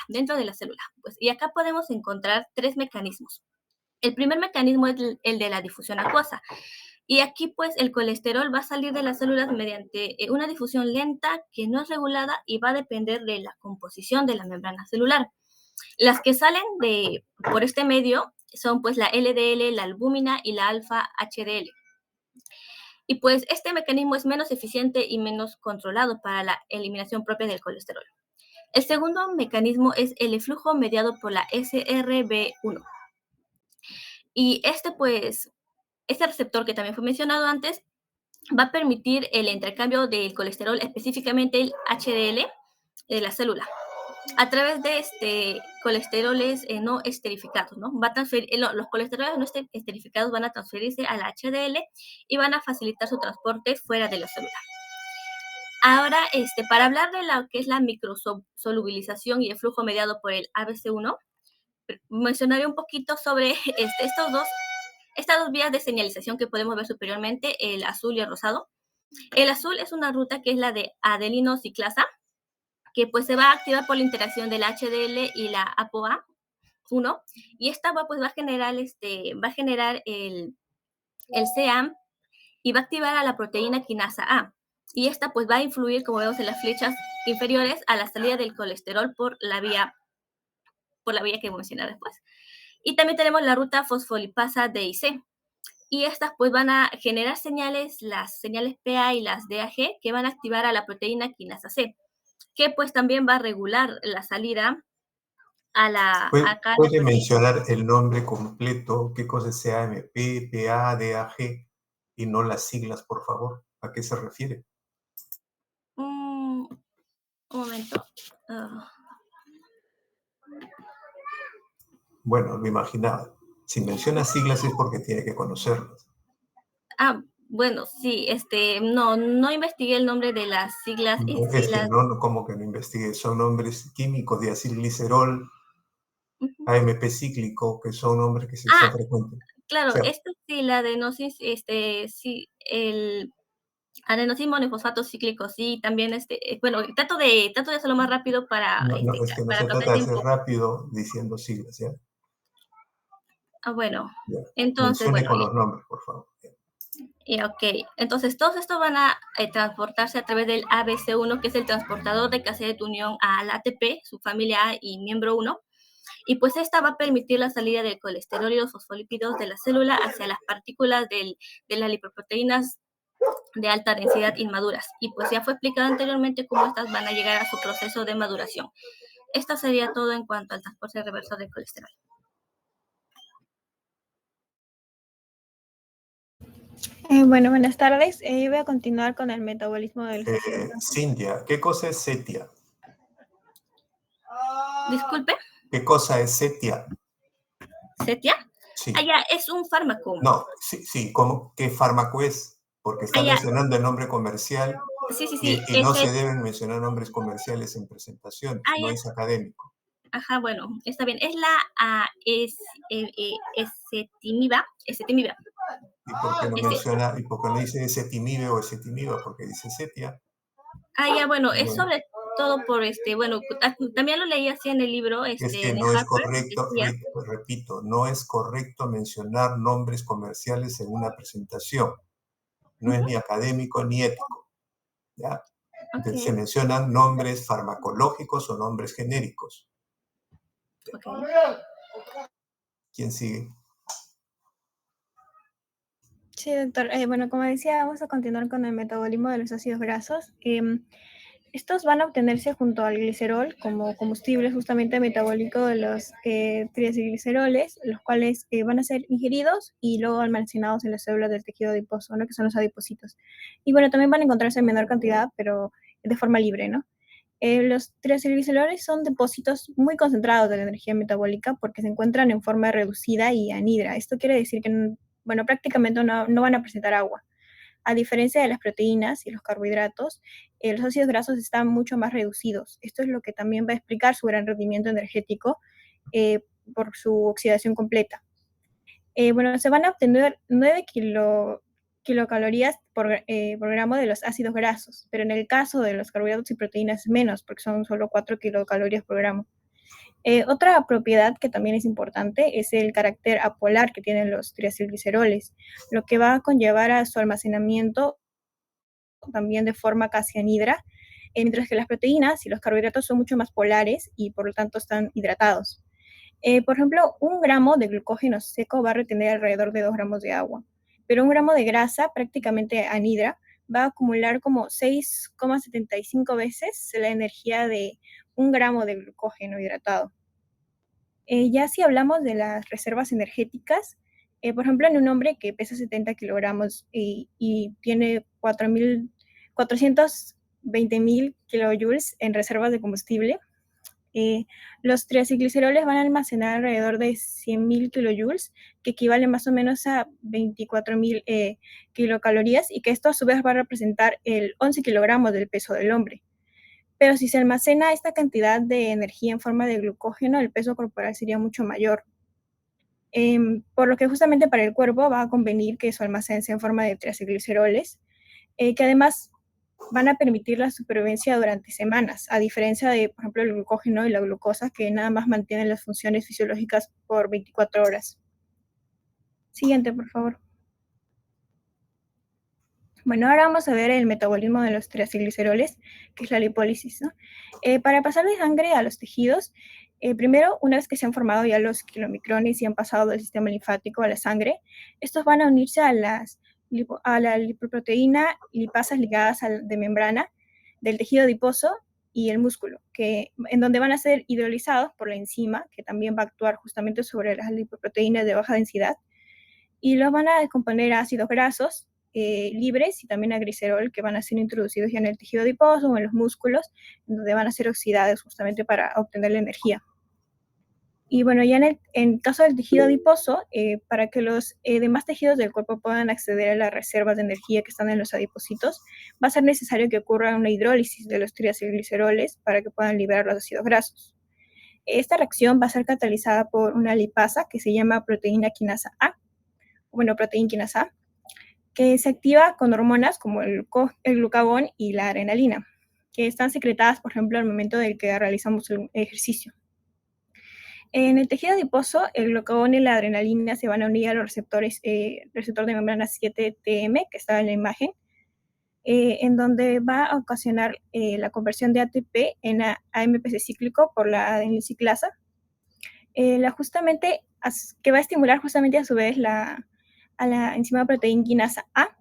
dentro de la célula. Pues, y acá podemos encontrar 3 mecanismos. El primer mecanismo es el de la difusión acuosa. Y aquí, pues, el colesterol va a salir de las células mediante una difusión lenta que no es regulada y va a depender de la composición de la membrana celular. Las que salen por este medio son, pues, la LDL, la albúmina y la alfa-HDL. Y, pues, este mecanismo es menos eficiente y menos controlado para la eliminación propia del colesterol. El segundo mecanismo es el eflujo mediado por la SRB1. Y este receptor que también fue mencionado antes va a permitir el intercambio del colesterol, específicamente el HDL, de la célula, a través de colesteroles no esterificados, ¿no? Los colesteroles no esterificados van a transferirse al HDL y van a facilitar su transporte fuera de la célula. Ahora, para hablar de lo que es la microsolubilización y el flujo mediado por el ABC1, mencionaré un poquito sobre estas dos vías de señalización que podemos ver superiormente, el azul y el rosado. El azul es una ruta que es la de adelino ciclasa, que pues se va a activar por la interacción del HDL y la ApoA1, y esta va a generar el CEAM y va a activar a la proteína quinasa A. Y esta pues va a influir, como vemos en las flechas inferiores, a la salida del colesterol por la vía que voy a mencionar después. Y también tenemos la ruta fosfolipasa D y C. Y estas pues van a generar las señales PA y las DAG, que van a activar a la proteína quinasa C, que pues también va a regular la salida a la... ¿Puede mencionar el nombre completo, qué cosa es CAMP, PA, DAG, y no las siglas, por favor? ¿A qué se refiere? Un momento. Bueno, lo imaginaba. Si menciona siglas es porque tiene que conocerlas. Bueno, sí, no investigué el nombre de las siglas. No, como que no investigué. Son nombres químicos de acilglicerol, AMP cíclico, que son nombres que se son frecuentes. Claro, esto sí, la adenosis, sí, el adenosín monofosfato cíclico, sí, también, bueno, trato de hacerlo más rápido para... No, es que no se trata de hacer rápido diciendo siglas, ¿ya? Bueno, Ya. entonces, mencione con los nombres, por favor. Ok, entonces todos estos van a transportarse a través del ABC1, que es el transportador de cassette de unión al ATP, su familia A y miembro 1, y pues esta va a permitir la salida del colesterol y los fosfolípidos de la célula hacia las partículas de las lipoproteínas de alta densidad inmaduras. Y pues ya fue explicado anteriormente cómo estas van a llegar a su proceso de maduración. Esto sería todo en cuanto al transporte reverso del colesterol. Bueno, buenas tardes. Voy a continuar con el metabolismo de los ácidos grasos. Cintia, ¿qué cosa es setia? Disculpe, ¿Qué cosa es setia? ¿Setia? Sí. Ya, es un fármaco. No, sí, ¿cómo? ¿Qué fármaco es? Porque está Ya. mencionando el nombre comercial Sí. y no se deben mencionar nombres comerciales en presentaciones, no Ya. es académico. Ajá, bueno, está bien. Es la ezetimiba. ¿Y por qué no menciona, y por qué no dice ezetimibe o ezetimiba? Porque dice setia. Ya, bueno, es Bueno. sobre todo por bueno, también lo leí así en el libro, Es que de no es Harper, correcto, decía. repito, no es correcto mencionar nombres comerciales en una presentación. No es ni académico ni ético. ¿Ya? Okay. Se mencionan nombres farmacológicos o nombres genéricos. Okay. ¿Quién sigue? Sí, doctor. Bueno, como decía, vamos a continuar con el metabolismo de los ácidos grasos. Estos van a obtenerse junto al glicerol como combustible justamente metabólico de los triacilgliceroles, los cuales van a ser ingeridos y luego almacenados en las células del tejido adiposo, ¿no? Que son los adipocitos. Y bueno, también van a encontrarse en menor cantidad, pero de forma libre, ¿no? Los triacilgliceroles son depósitos muy concentrados de la energía metabólica porque se encuentran en forma reducida y anhidra. Esto quiere decir que, bueno, prácticamente no van a presentar agua. A diferencia de las proteínas y los carbohidratos, los ácidos grasos están mucho más reducidos. Esto es lo que también va a explicar su gran rendimiento energético por su oxidación completa. Bueno, se van a obtener 9 kilocalorías por gramo de los ácidos grasos, pero en el caso de los carbohidratos y proteínas menos, porque son solo 4 kilocalorías por gramo. Otra propiedad que también es importante es el carácter apolar que tienen los triacilgliceroles, lo que va a conllevar a su almacenamiento también de forma casi anhidra, mientras que las proteínas y los carbohidratos son mucho más polares y por lo tanto están hidratados. Por ejemplo, 1 gramo de glucógeno seco va a retener alrededor de 2 gramos de agua, pero 1 gramo de grasa prácticamente anhidra va a acumular como 6,75 veces la energía de 1 gramo de glucógeno hidratado. Ya si hablamos de las reservas energéticas, por ejemplo, en un hombre que pesa 70 kilogramos y tiene 420.000 kilojoules en reservas de combustible, los triacilgliceroles van a almacenar alrededor de 100.000 kilojoules, que equivale más o menos a 24.000 kilocalorías, y que esto a su vez va a representar el 11 kilogramos del peso del hombre. Pero si se almacena esta cantidad de energía en forma de glucógeno, el peso corporal sería mucho mayor. Por lo que justamente para el cuerpo va a convenir que su almacén sea en forma de triacilgliceroles, que además van a permitir la supervivencia durante semanas, a diferencia de, por ejemplo, el glucógeno y la glucosa, que nada más mantienen las funciones fisiológicas por 24 horas. Siguiente, por favor. Bueno, ahora vamos a ver el metabolismo de los triacilgliceroles, que es la lipólisis, ¿no? Para pasar de sangre a los tejidos, primero, una vez que se han formado ya los kilomicrones y han pasado del sistema linfático a la sangre, estos van a unirse a la lipoproteína lipasas ligadas de membrana del tejido adiposo y el músculo, en donde van a ser hidrolizados por la enzima, que también va a actuar justamente sobre las lipoproteínas de baja densidad, y los van a descomponer a ácidos grasos libres y también a glicerol, que van a ser introducidos ya en el tejido adiposo o en los músculos, donde van a ser oxidados justamente para obtener la energía. Y bueno, ya en caso del tejido adiposo, para que los demás tejidos del cuerpo puedan acceder a las reservas de energía que están en los adipocitos, va a ser necesario que ocurra una hidrólisis de los triacilgliceroles para que puedan liberar los ácidos grasos. Esta reacción va a ser catalizada por una lipasa que se llama proteína quinasa A, proteína quinasa A, que se activa con hormonas como el glucagón y la adrenalina, que están secretadas, por ejemplo, al momento del que realizamos el ejercicio. En el tejido adiposo, el glucagón y la adrenalina se van a unir a los receptores, receptor de membrana 7TM, que está en la imagen, en donde va a ocasionar la conversión de ATP en AMPC cíclico por la adenosiclasa, que va a estimular justamente a su vez a la enzima proteína quinasa A,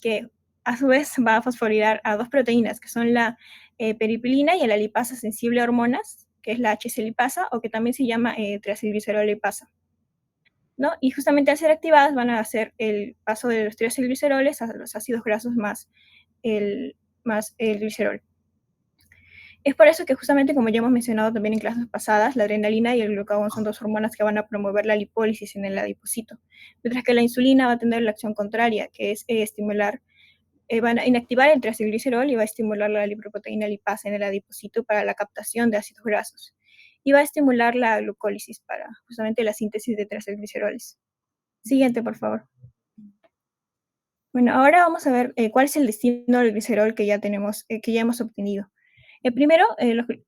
que a su vez va a fosforilar a dos proteínas, que son la peripilina y la lipasa sensible a hormonas, que es la HC-lipasa, o que también se llama triacilglicerol-lipasa, ¿no? Y justamente al ser activadas van a hacer el paso de los triacilgliceroles a los ácidos grasos más el glicerol. Es por eso que justamente, como ya hemos mencionado también en clases pasadas, la adrenalina y el glucagón son dos hormonas que van a promover la lipólisis en el adipocito, mientras que la insulina va a tener la acción contraria, que es van a inactivar el triacilglicerol y va a estimular la lipoproteína lipasa en el adipocito para la captación de ácidos grasos, y va a estimular la glucólisis para justamente la síntesis de triacilgliceroles. Siguiente, por favor. Bueno, ahora vamos a ver cuál es el destino del glicerol que ya hemos obtenido. Primero,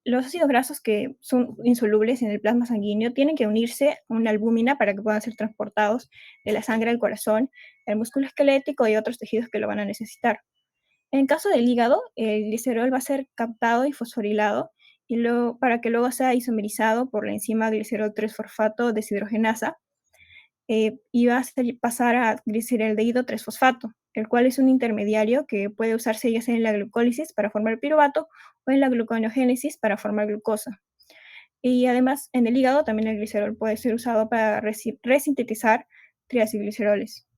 los ácidos grasos que son insolubles en el plasma sanguíneo tienen que unirse a una albúmina para que puedan ser transportados de la sangre al corazón, al músculo esquelético y otros tejidos que lo van a necesitar. En caso del hígado, el glicerol va a ser captado y fosforilado y para que luego sea isomerizado por la enzima glicerol 3-fosfato deshidrogenasa, y va a pasar a gliceraldehído 3-fosfato, el cual es un intermediario que puede usarse ya sea en la glucólisis para formar piruvato o en la gluconeogénesis para formar glucosa. Y además, en el hígado también el glicerol puede ser usado para resintetizar triacilgliceroles.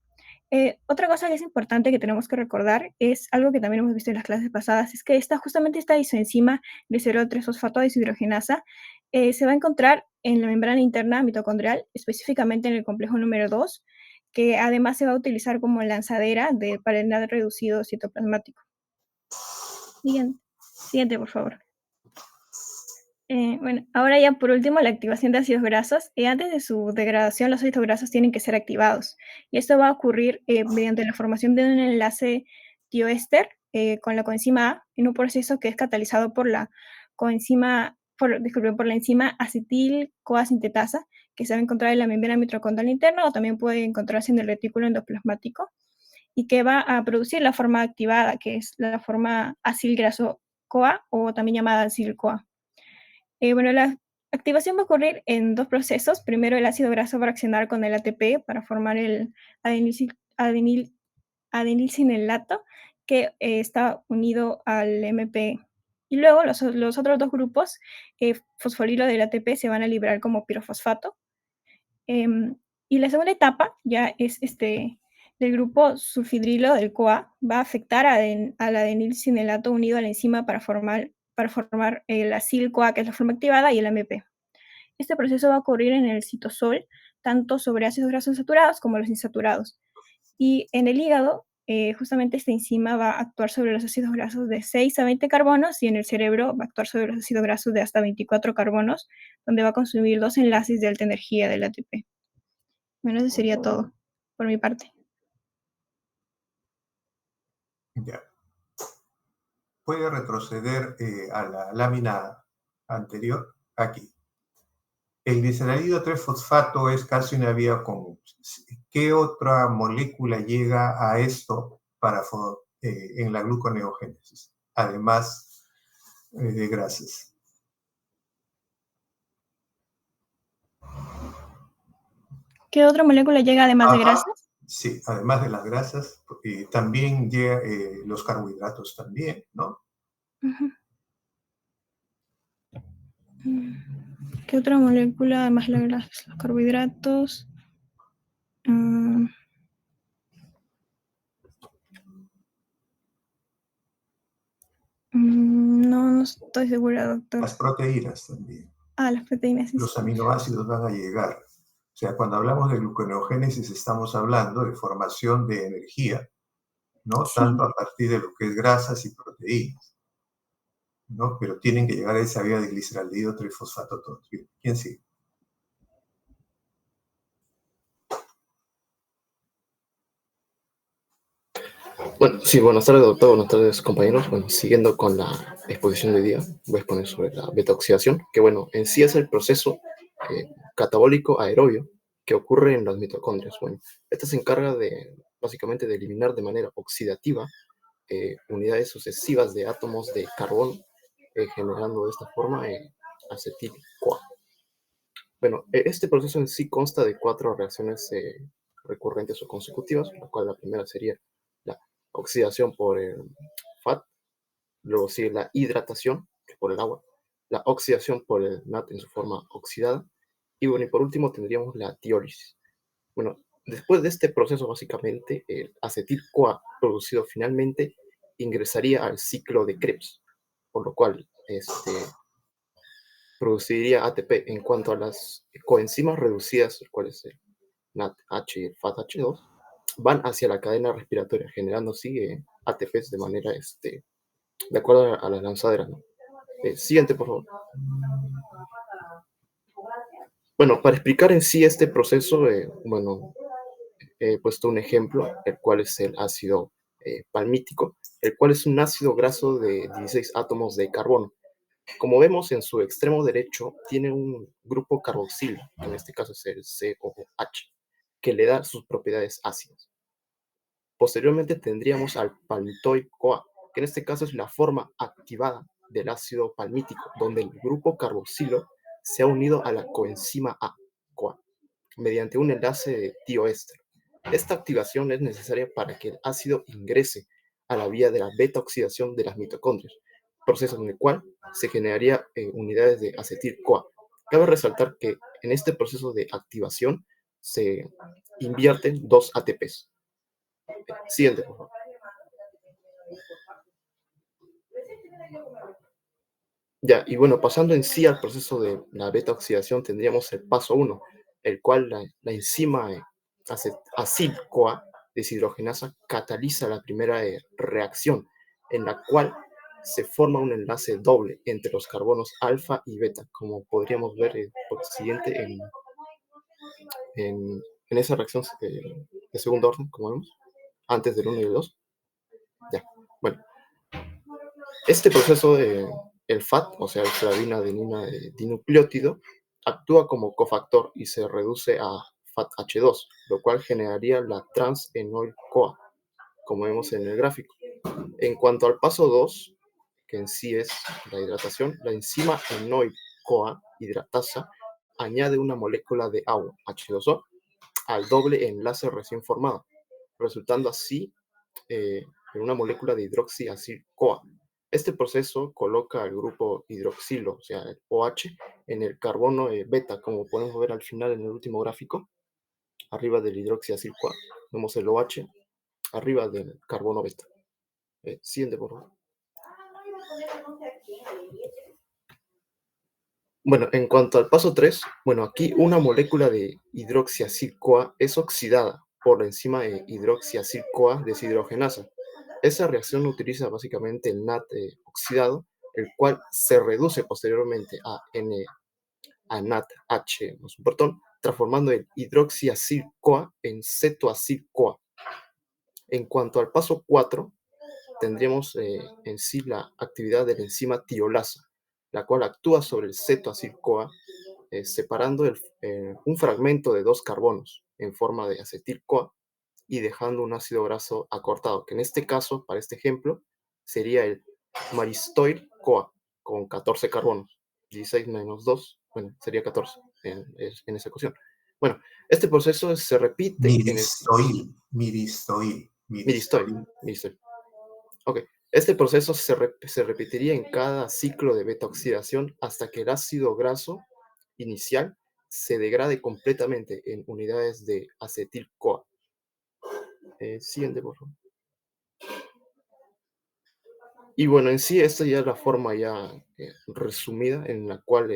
Otra cosa que es importante que tenemos que recordar es algo que también hemos visto en las clases pasadas, es que justamente esta isoenzima glicerol 3-fosfato deshidrogenasa se va a encontrar en la membrana interna mitocondrial, específicamente en el complejo número 2, que además se va a utilizar como lanzadera para el NAD reducido citoplasmático. Siguiente, por favor. Bueno, ahora ya por último, la activación de ácidos grasos. Antes de su degradación, los ácidos grasos tienen que ser activados. Y esto va a ocurrir mediante la formación de un enlace tioéster con la coenzima A, en un proceso que es catalizado por la enzima acetil-CoA sintetasa, que se va a encontrar en la membrana mitocondrial interna o también puede encontrarse en el retículo endoplasmático, y que va a producir la forma activada, que es la forma acil-graso-CoA o también llamada acil-CoA. Bueno, la activación va a ocurrir en dos procesos. Primero, el ácido graso va a reaccionar con el ATP para formar el adenilcinelato, que está unido al MP. Y luego los otros dos grupos, fosfolilo del ATP, se van a liberar como pirofosfato. Y la segunda etapa ya es del grupo sulfidrilo del CoA, va a afectar al adenilcinelato unido a la enzima para formar el acil-CoA, que es la forma activada, y el AMP. Este proceso va a ocurrir en el citosol, tanto sobre ácidos grasos saturados como los insaturados. Y en el hígado, justamente esta enzima va a actuar sobre los ácidos grasos de 6 a 20 carbonos, y en el cerebro va a actuar sobre los ácidos grasos de hasta 24 carbonos, donde va a consumir dos enlaces de alta energía del ATP. Bueno, eso sería todo por mi parte. Ya. Puede retroceder a la lámina anterior, aquí. El gliceraldehido 3-fosfato es casi una vía común. ¿Qué otra molécula llega a esto en la gluconeogénesis, además de grasas? ¿Qué otra molécula llega además de grasas? Sí, además de las grasas, también llega los carbohidratos también, ¿no? Uh-huh. ¿Qué otra molécula además de las grasas? Los carbohidratos. No estoy segura, doctor. Las proteínas también. Las proteínas. Sí, los aminoácidos van a llegar. O sea, cuando hablamos de gluconeogénesis estamos hablando de formación de energía, ¿no? Sí. Tanto a partir de lo que es grasas y proteínas, ¿no? Pero tienen que llegar a esa vía de gliceraldehído 3-fosfato todos. ¿Quién sigue? Bueno, sí, buenas tardes, doctor, buenas tardes, compañeros. Bueno, siguiendo con la exposición de hoy día, voy a exponer sobre la beta-oxidación, que bueno, en sí es el proceso catabólico aerobio que ocurre en las mitocondrias. Bueno, esta se encarga básicamente de eliminar de manera oxidativa unidades sucesivas de átomos de carbono, generando de esta forma acetil-CoA. Bueno, este proceso en sí consta de 4 reacciones recurrentes o consecutivas, la cual la primera sería la oxidación por el FAT, luego sigue la hidratación, que es por el agua, la oxidación por el NAT en su forma oxidada, y bueno, y por último tendríamos la tiólisis. Bueno, después de este proceso, básicamente, el acetil-CoA producido finalmente ingresaría al ciclo de Krebs, por lo cual produciría ATP. En cuanto a las coenzimas reducidas, cuáles es el NADH y el FATH2, van hacia la cadena respiratoria, generando así ATPs de manera, de acuerdo a las lanzaderas, ¿no? Siguiente, por favor. Bueno, para explicar en sí este proceso, bueno, he puesto un ejemplo, el cual es el ácido palmítico, el cual es un ácido graso de 16 átomos de carbono. Como vemos en su extremo derecho, tiene un grupo carboxilo, en este caso es el COOH, que le da sus propiedades ácidas. Posteriormente tendríamos al palmitoid-CoA, que en este caso es la forma activada del ácido palmítico, donde el grupo carboxilo se ha unido a la coenzima A, CoA, mediante un enlace de tioéster. Esta activación es necesaria para que el ácido ingrese a la vía de la beta-oxidación de las mitocondrias, proceso en el cual se generaría unidades de acetil-CoA. Cabe resaltar que en este proceso de activación se invierten dos ATPs. Siguiente, por favor. Ya, y bueno, pasando en sí al proceso de la beta-oxidación, tendríamos el paso 1, el cual la enzima acil-CoA deshidrogenasa cataliza la primera reacción, en la cual se forma un enlace doble entre los carbonos alfa y beta, como podríamos ver por siguiente en esa reacción de segundo orden, como vemos, antes del 1 y el 2. Ya, bueno. Este proceso el FAT, o sea, el flavina-adenina dinucleótido, actúa como cofactor y se reduce a FATH2, lo cual generaría la trans-enoil-CoA, como vemos en el gráfico. En cuanto al paso 2, que en sí es la hidratación, la enzima enoil-CoA hidratasa añade una molécula de agua, H2O, al doble enlace recién formado, resultando así en una molécula de hidroxiacil-CoA. Este proceso coloca al grupo hidroxilo, o sea, el OH, en el carbono beta, como podemos ver al final en el último gráfico, arriba del hidroxiacil-CoA. Vemos el OH arriba del carbono beta. Siguiente, por favor. Bueno, en cuanto al paso 3, bueno, aquí una molécula de hidroxiacil-CoA es oxidada por la enzima de hidroxiacil-CoA deshidrogenasa. Esa reacción utiliza básicamente el NAT oxidado, el cual se reduce posteriormente a NADH más un protón, transformando el hidroxiacil-CoA en cetoacil-CoA. En cuanto al paso 4, tendríamos en sí la actividad de la enzima tiolasa, la cual actúa sobre el cetoacil-CoA, separando un fragmento de dos carbonos en forma de acetil-CoA y dejando un ácido graso acortado, que en este caso, para este ejemplo, sería el maristoid-CoA con 14 carbonos. 16 menos 2, bueno, sería 14 en esa ecuación. Bueno, este proceso se repite Miristoil. Ok, este proceso se repetiría en cada ciclo de beta-oxidación hasta que el ácido graso inicial se degrade completamente en unidades de acetil-CoA. Siguiente, por favor. Y bueno, en sí, esta ya es la forma ya resumida en la cual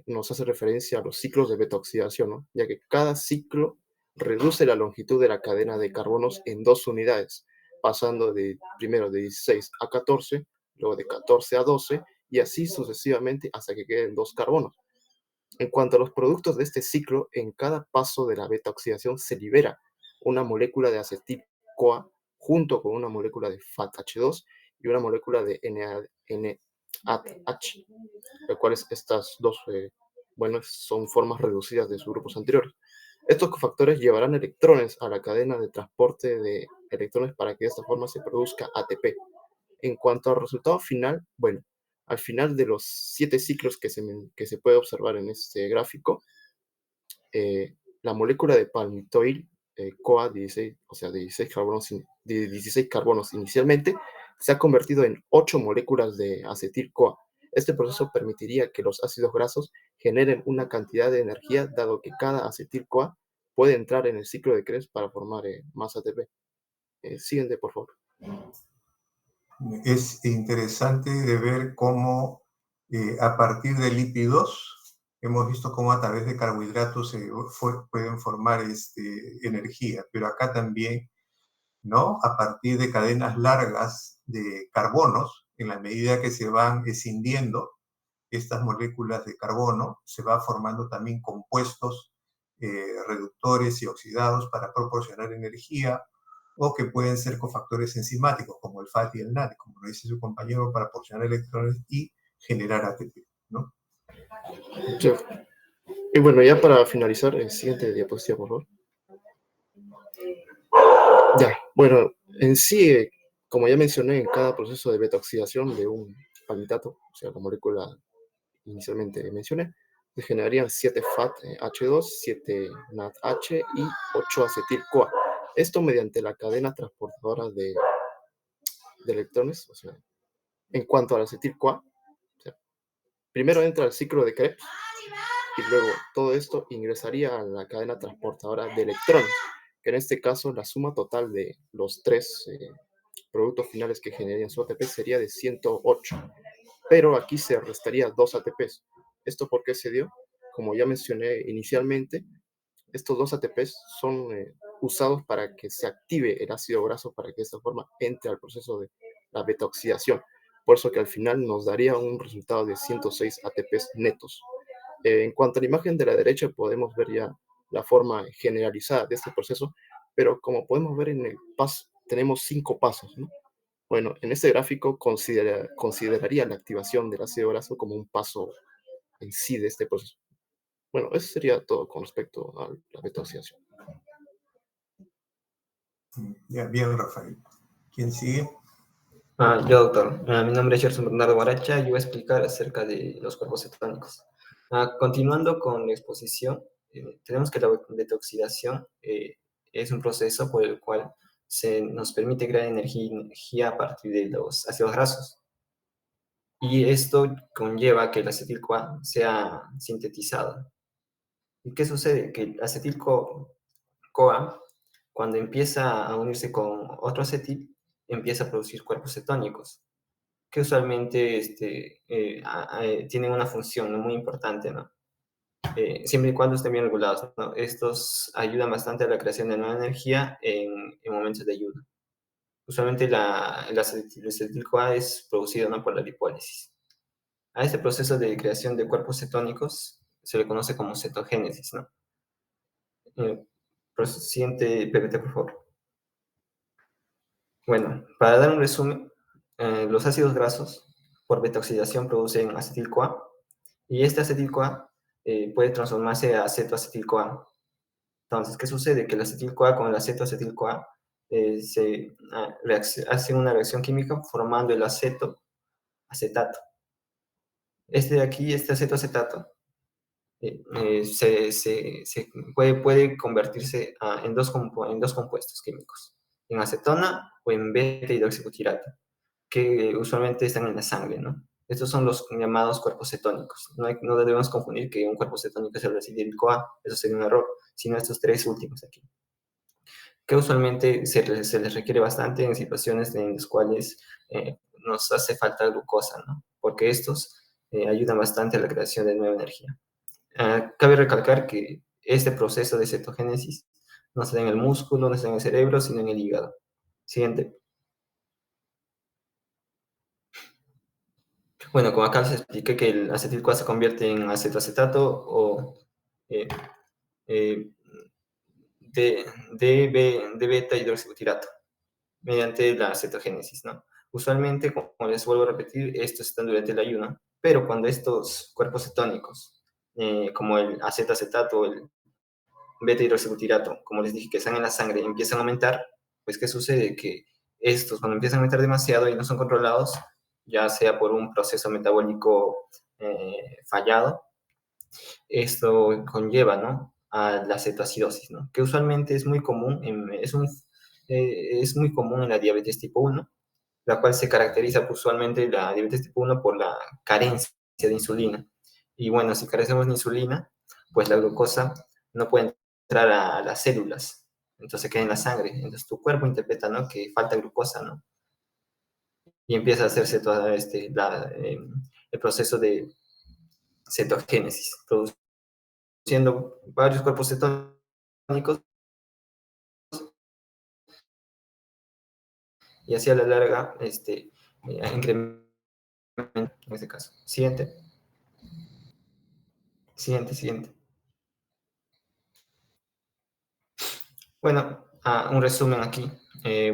nos hace referencia a los ciclos de beta-oxidación, ¿no? Ya que cada ciclo reduce la longitud de la cadena de carbonos en 2 unidades, pasando primero de 16 a 14, luego de 14 a 12, y así sucesivamente hasta que queden 2 carbonos. En cuanto a los productos de este ciclo, en cada paso de la beta-oxidación se libera una molécula de acetil-CoA junto con una molécula de FATH2 y una molécula de NADH, las cuales estas dos son formas reducidas de sus grupos anteriores. Estos cofactores llevarán electrones a la cadena de transporte de electrones para que de esta forma se produzca ATP. En cuanto al resultado final, bueno, al final de los 7 ciclos que se puede observar en este gráfico, la molécula de palmitoil CoA 16, o sea, de 16 carbonos inicialmente, se ha convertido en 8 moléculas de acetil-CoA. Este proceso permitiría que los ácidos grasos generen una cantidad de energía, dado que cada acetil-CoA puede entrar en el ciclo de Krebs para formar más ATP. Siguiente, por favor. Es interesante de ver cómo a partir de lípidos hemos visto cómo a través de carbohidratos pueden formar energía, pero acá también, ¿no? A partir de cadenas largas de carbonos, en la medida que se van escindiendo estas moléculas de carbono, se va formando también compuestos reductores y oxidados para proporcionar energía, o que pueden ser cofactores enzimáticos, como el FAT y el NAD, como lo dice su compañero, para proporcionar electrones y generar ATP, ¿no? Sí. Y bueno, ya para finalizar, siguiente diapositiva, por favor. Ya, bueno, en sí, como ya mencioné, en cada proceso de beta-oxidación de un palmitato, o sea, la molécula inicialmente mencioné, se generarían 7 FAT-H2, 7 NADH y 8 acetil-CoA. Esto mediante la cadena transportadora de electrones, o sea, en cuanto al acetil-CoA, o sea, primero entra el ciclo de Krebs y luego todo esto ingresaría a la cadena transportadora de electrones, que en este caso la suma total de los tres productos finales que generarían su ATP sería de 108, pero aquí se restaría 2 ATPs. ¿Esto por qué se dio? Como ya mencioné inicialmente, estos 2 ATPs son usados para que se active el ácido graso para que de esta forma entre al proceso de la beta-oxidación. Por eso que al final nos daría un resultado de 106 ATPs netos. En cuanto a la imagen de la derecha, podemos ver ya la forma generalizada de este proceso, pero como podemos ver en el paso, tenemos 5 pasos, ¿no? Bueno, en este gráfico consideraría la activación del ácido graso como un paso en sí de este proceso. Bueno, eso sería todo con respecto a la beta-oxidación. Ya, bien, Rafael. ¿Quién sigue? Yo, doctor. Mi nombre es Gerson Bernardo Guaracha y voy a explicar acerca de los cuerpos cetónicos. Continuando con la exposición, tenemos que la beta-oxidación es un proceso por el cual se nos permite crear energía a partir de los ácidos grasos. Y esto conlleva que el acetil-CoA sea sintetizado. ¿Y qué sucede? Que el acetil-CoA, cuando empieza a unirse con otro acetil, empieza a producir cuerpos cetónicos, que usualmente tienen una función, ¿no?, muy importante, ¿no? Siempre y cuando estén bien regulados, ¿no? Estos ayudan bastante a la creación de nueva energía en momentos de ayuno. Usualmente el acetil-CoA es producido, ¿no?, por la lipólisis. A este proceso de creación de cuerpos cetónicos se le conoce como cetogénesis, ¿no? Siguiente PPT, por favor. Bueno, para dar un resumen, los ácidos grasos por beta-oxidación producen acetil-CoA, y este acetil-CoA puede transformarse a acetoacetil-CoA. Entonces, ¿qué sucede? Que el acetil-CoA con el acetoacetil-CoA hacen una reacción química formando el acetato. Este de aquí, este acetoacetato, puede convertirse en dos compuestos químicos, en acetona o en beta-hidroxibutirato, que usualmente están en la sangre, ¿no? Estos son los llamados cuerpos cetónicos. No debemos confundir que un cuerpo cetónico es el acetil-CoA, eso sería un error, sino estos tres últimos aquí, que usualmente se les requiere bastante en situaciones en las cuales nos hace falta glucosa, ¿no? Porque estos ayudan bastante a la creación de nueva energía. Cabe recalcar que este proceso de cetogénesis no se da en el músculo, no se da en el cerebro, sino en el hígado. Siguiente. Bueno, como acá les expliqué que el acetil-CoA se convierte en acetoacetato o de beta-hidroxibutirato mediante la cetogénesis, ¿no? Usualmente, como les vuelvo a repetir, estos están durante el ayuno, pero cuando estos cuerpos cetónicos, como el acetoacetato o el beta-hidroxibutirato, como les dije, que están en la sangre, empiezan a aumentar, pues ¿qué sucede? Que estos, cuando empiezan a aumentar demasiado y no son controlados, ya sea por un proceso metabólico fallado, esto conlleva, ¿no?, a la cetoacidosis, ¿no? Que usualmente es muy común, es muy común en la diabetes tipo 1, la cual se caracteriza usualmente la diabetes tipo 1 por la carencia de insulina. Y bueno, si carecemos de insulina, pues la glucosa no puede entrar a las células, entonces queda en la sangre. Entonces tu cuerpo interpreta, ¿no?, que falta glucosa, ¿no? Y empieza a hacerse todo el proceso de cetogénesis, produciendo varios cuerpos cetónicos, y así a la larga incrementa en este caso. Siguiente. Bueno, un resumen aquí.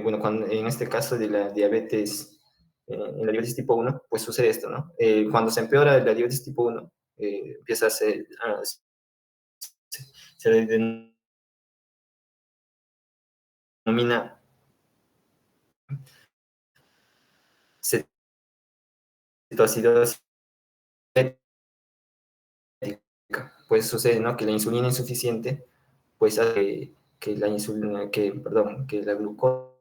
Bueno, en este caso de la diabetes, en la diabetes tipo 1, pues sucede esto, ¿no? Cuando se empeora la diabetes tipo 1, empieza a ser, se denomina cetoacidosis diabética. Pues sucede, ¿no?, que la insulina insuficiente pues hace que la glucosa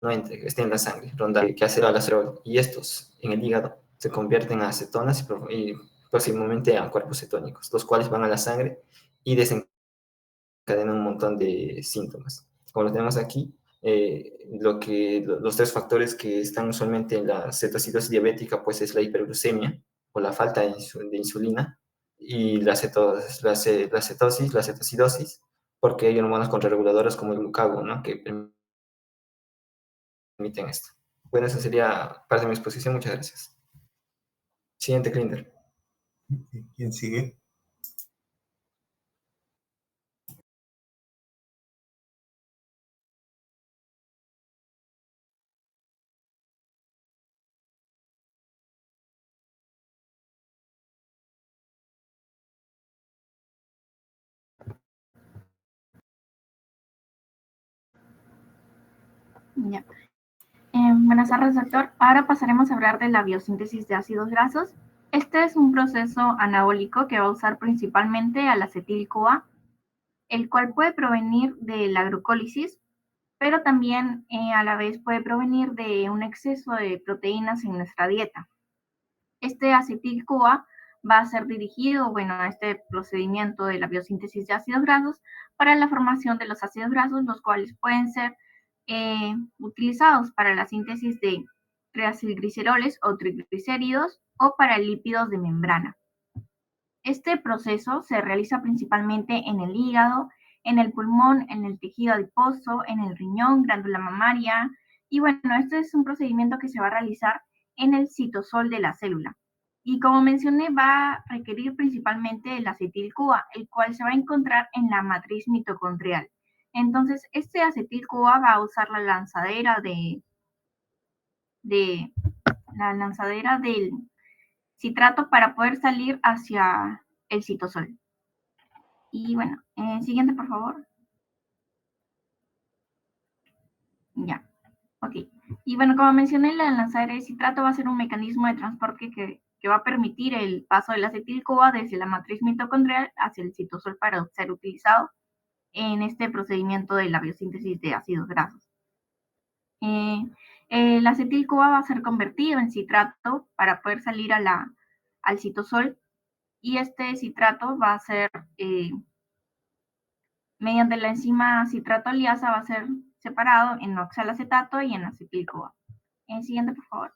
no entre, esté en la sangre, que hace al acelerol, y estos en el hígado se convierten a acetonas y próximamente a cuerpos cetónicos, los cuales van a la sangre y desencadenan un montón de síntomas. Como lo tenemos aquí, los tres factores que están usualmente en la cetoacidosis diabética pues es la hiperglucemia o la falta de insulina, y la cetosis, la cetoacidosis, porque hay hormonas contrarreguladoras como el glucagon, ¿no?, que permiten esto. Bueno, esa sería parte de mi exposición. Muchas gracias. Siguiente, Klinder. ¿Quién sigue? Ya. Buenas tardes, doctor. Ahora pasaremos a hablar de la biosíntesis de ácidos grasos. Este es un proceso anabólico que va a usar principalmente al acetil-CoA, el cual puede provenir de la glucólisis, pero también a la vez puede provenir de un exceso de proteínas en nuestra dieta. Este acetil-CoA va a ser dirigido, bueno, a este procedimiento de la biosíntesis de ácidos grasos para la formación de los ácidos grasos, los cuales pueden ser utilizados para la síntesis de triacilgliceroles o triglicéridos o para lípidos de membrana. Este proceso se realiza principalmente en el hígado, en el pulmón, en el tejido adiposo, en el riñón, glándula mamaria, y bueno, este es un procedimiento que se va a realizar en el citosol de la célula. Y como mencioné, va a requerir principalmente el acetil-CoA, el cual se va a encontrar en la matriz mitocondrial. Entonces, este acetil-CoA va a usar la lanzadera del citrato para poder salir hacia el citosol. Y bueno, siguiente, por favor. Ya, ok. Y bueno, como mencioné, la lanzadera de citrato va a ser un mecanismo de transporte que va a permitir el paso del acetil-CoA desde la matriz mitocondrial hacia el citosol para ser utilizado en este procedimiento de la biosíntesis de ácidos grasos. El acetil-CoA va a ser convertido en citrato para poder salir al citosol, y este citrato va a ser, mediante la enzima citrato-liasa, va a ser separado en oxalacetato y en acetil-CoA. Siguiente, por favor.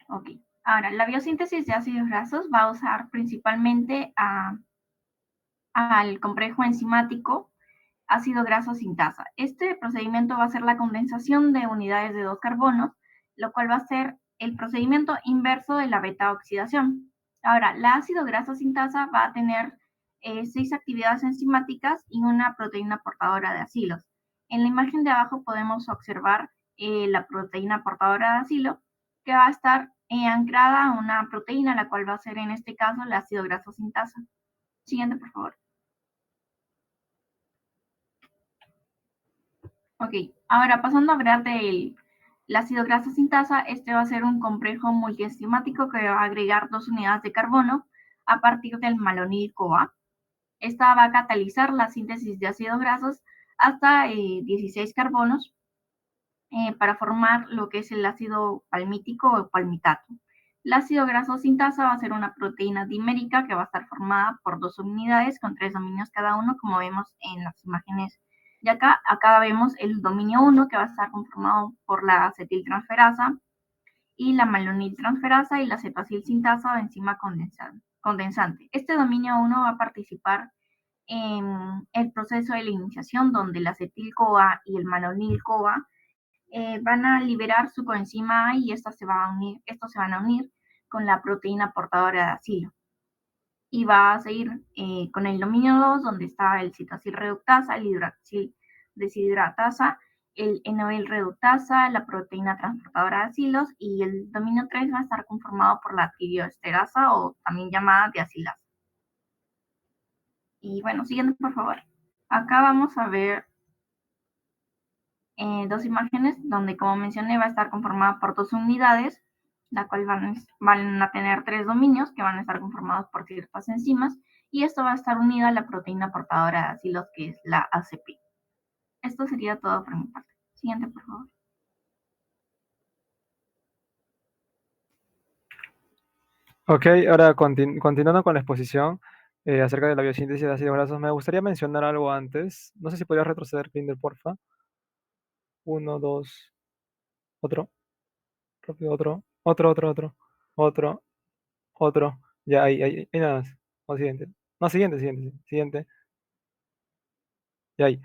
Ok. Ahora, la biosíntesis de ácidos grasos va a usar principalmente al complejo enzimático ácido graso sintasa. Este procedimiento va a ser la condensación de unidades de 2 carbonos, lo cual va a ser el procedimiento inverso de la beta-oxidación. Ahora, la ácido graso sintasa va a tener 6 actividades enzimáticas y una proteína portadora de acilos. En la imagen de abajo podemos observar la proteína portadora de acilo, que va a estar anclada a una proteína, la cual va a ser en este caso el ácido graso sintasa. Siguiente, por favor. Ok, ahora pasando a hablar El ácido graso sintasa, este va a ser un complejo multienzimático que va a agregar 2 unidades de carbono a partir del malonil-CoA. Esta va a catalizar la síntesis de ácidos grasos hasta 16 carbonos para formar lo que es el ácido palmítico o palmitato. El ácido graso sintasa va a ser una proteína dimérica que va a estar formada por 2 unidades con 3 dominios cada uno, como vemos en las imágenes de acá. Acá vemos el dominio 1 que va a estar conformado por la acetiltransferasa y la maloniltransferasa y la cetoacil sintasa o enzima condensante. Este dominio 1 va a participar en el proceso de la iniciación, donde el acetil-CoA y el malonil-CoA van a liberar su coenzima A y estos se van a unir con la proteína portadora de acilo. Y va a seguir con el dominio 2, donde está el citocil reductasa, el hidroxil deshidratasa, el enoil reductasa, la proteína transportadora de acilos, y el dominio 3 va a estar conformado por la tidioesterasa o también llamada diacilasa. Y bueno, siguiente por favor. Acá vamos a ver 2 imágenes donde, como mencioné, va a estar conformada por 2 unidades, la cual van a tener 3 dominios que van a estar conformados por ciertas enzimas, y esto va a estar unido a la proteína portadora de acilos, que es la ACP. Esto sería todo por mi parte. Siguiente, por favor. Ok, ahora continuando con la exposición acerca de la biosíntesis de ácidos grasos, me gustaría mencionar algo antes. No sé si podrías retroceder, Clinder, porfa. Uno, dos, otro, rápido, otro. Ya, ahí nada más. O siguiente. No, siguiente. Ya ahí.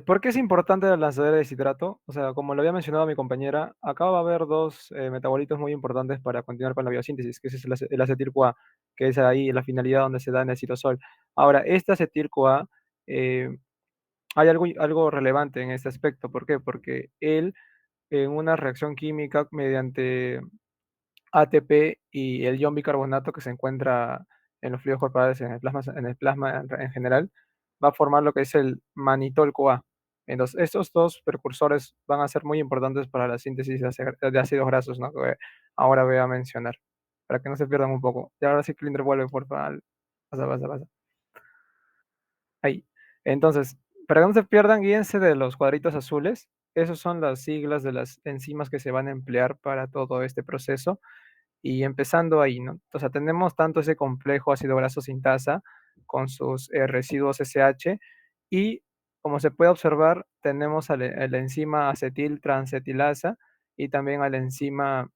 ¿Por qué es importante la lanzadera de deshidrato? O sea, como lo había mencionado mi compañera, acá va a haber 2 metabolitos muy importantes para continuar con la biosíntesis, que es el acetil-CoA, que es ahí la finalidad donde se da en el citosol. Ahora, este acetil-CoA, hay algo relevante en este aspecto. ¿Por qué? Porque él, en una reacción química mediante ATP y el ion bicarbonato que se encuentra en los fluidos corporales, en el plasma en general, va a formar lo que es el manitol-CoA. Entonces, estos 2 precursores van a ser muy importantes para la síntesis de ácidos grasos, ¿no? Que ahora voy a mencionar, para que no se pierdan un poco. Y ahora sí, Clinder, vuelve, por favor. Pasa. Ahí. Entonces, para que no se pierdan, guíense de los cuadritos azules. Esas son las siglas de las enzimas que se van a emplear para todo este proceso. Y empezando ahí, ¿no? O sea, tenemos tanto ese complejo ácido graso sintasa con sus residuos SH, y como se puede observar, tenemos a la enzima acetil transetilasa y también a la enzima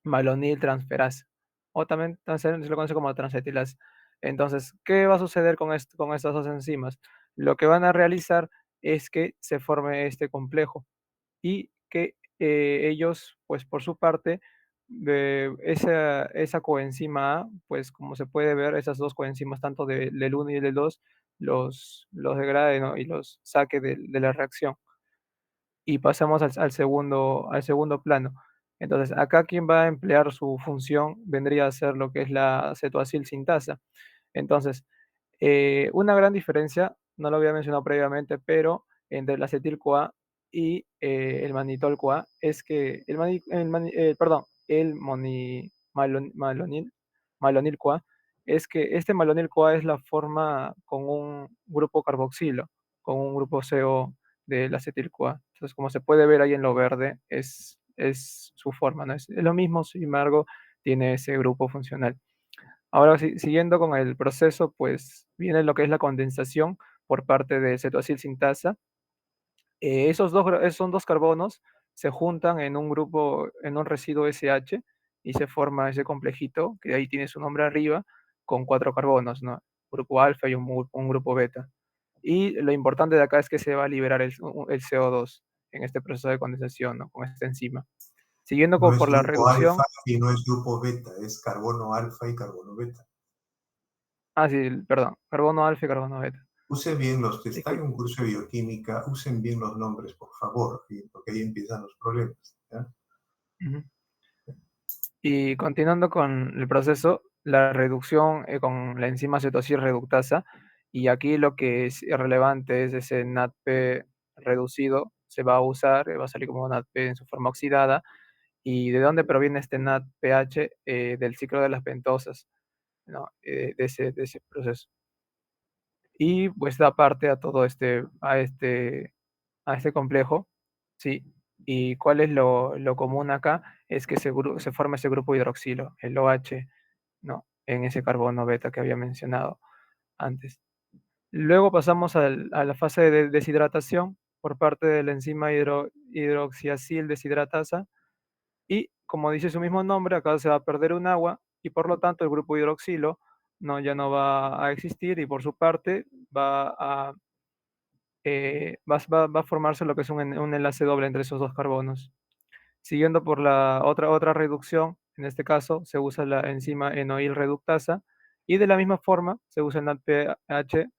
malonil transferasa, o también se lo conoce como transetilasa. Entonces, ¿qué va a suceder con estas 2 enzimas? Lo que van a realizar es que se forme este complejo y que ellos, pues por su parte, de esa coenzima A, pues como se puede ver, esas 2 coenzimas, tanto del 1 y del 2, los degrade, ¿no? Y los saque de la reacción. Y pasamos al segundo plano. Entonces, acá quien va a emplear su función vendría a ser lo que es la cetoacil sintasa. Entonces, una gran diferencia, no lo había mencionado previamente, pero entre el acetil-CoA y el manitol-CoA es que malonil-CoA es que este malonil-CoA es la forma con un grupo carboxilo, con un grupo CO del acetil-CoA. Entonces, como se puede ver ahí en lo verde, es su forma, ¿no? Es lo mismo, sin embargo, tiene ese grupo funcional. Ahora, siguiendo con el proceso, pues viene lo que es la condensación por parte de cetoacil sintasa. Esos son 2 carbonos, se juntan en un grupo, en un residuo SH, y se forma ese complejito, que ahí tiene su nombre arriba, con 4 carbonos, ¿no? Grupo alfa y un grupo beta. Y lo importante de acá es que se va a liberar el CO2 en este proceso de condensación, ¿no? Con esta enzima. Siguiendo No es por la grupo reducción. alfa y no es grupo beta, es carbono alfa y carbono beta. Sí, perdón, carbono alfa y carbono beta. Usen bien los que están en un curso de bioquímica, usen bien los nombres, por favor, porque ahí empiezan los problemas. ¿Ya? Ujú. Y continuando con el proceso, la reducción con la enzima cetosil reductasa, y aquí lo que es relevante es ese NADP reducido, se va a usar, va a salir como NADP en su forma oxidada. ¿Y de dónde proviene este NADPH? Del ciclo de las pentosas, ¿no? De ese proceso. Y pues da parte a todo a este complejo, ¿sí? ¿Y cuál es lo común acá? Es que se forma ese grupo hidroxilo, el OH, ¿no? En ese carbono beta que había mencionado antes. Luego pasamos a la fase de deshidratación por parte de la enzima hidroxiacil deshidratasa, y como dice su mismo nombre, acá se va a perder un agua y por lo tanto el grupo hidroxilo ya no va a existir, y por su parte va a formarse lo que es un enlace doble entre esos dos carbonos. Siguiendo por la otra reducción, en este caso se usa la enzima enoil reductasa, y de la misma forma se usa el NADPH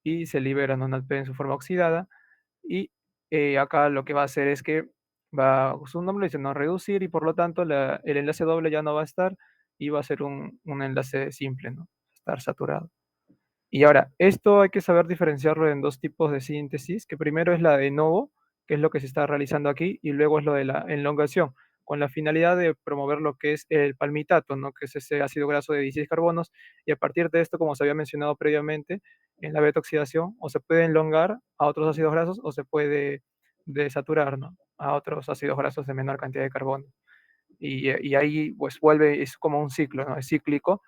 y se libera NADP en su forma oxidada. Y acá lo que va a hacer es que su nombre dice no reducir, y por lo tanto el enlace doble ya no va a estar y va a ser un enlace simple, ¿no? Estar saturado. Y ahora, esto hay que saber diferenciarlo en dos tipos de síntesis, que primero es la de novo, que es lo que se está realizando aquí, y luego es lo de la elongación, con la finalidad de promover lo que es el palmitato, ¿no? Que es ese ácido graso de 16 carbonos, y a partir de esto, como se había mencionado previamente, en la beta oxidación, o se puede elongar a otros ácidos grasos, o se puede desaturar, ¿no? A otros ácidos grasos de menor cantidad de carbono. Y ahí pues vuelve, es como un ciclo, ¿no? Es cíclico,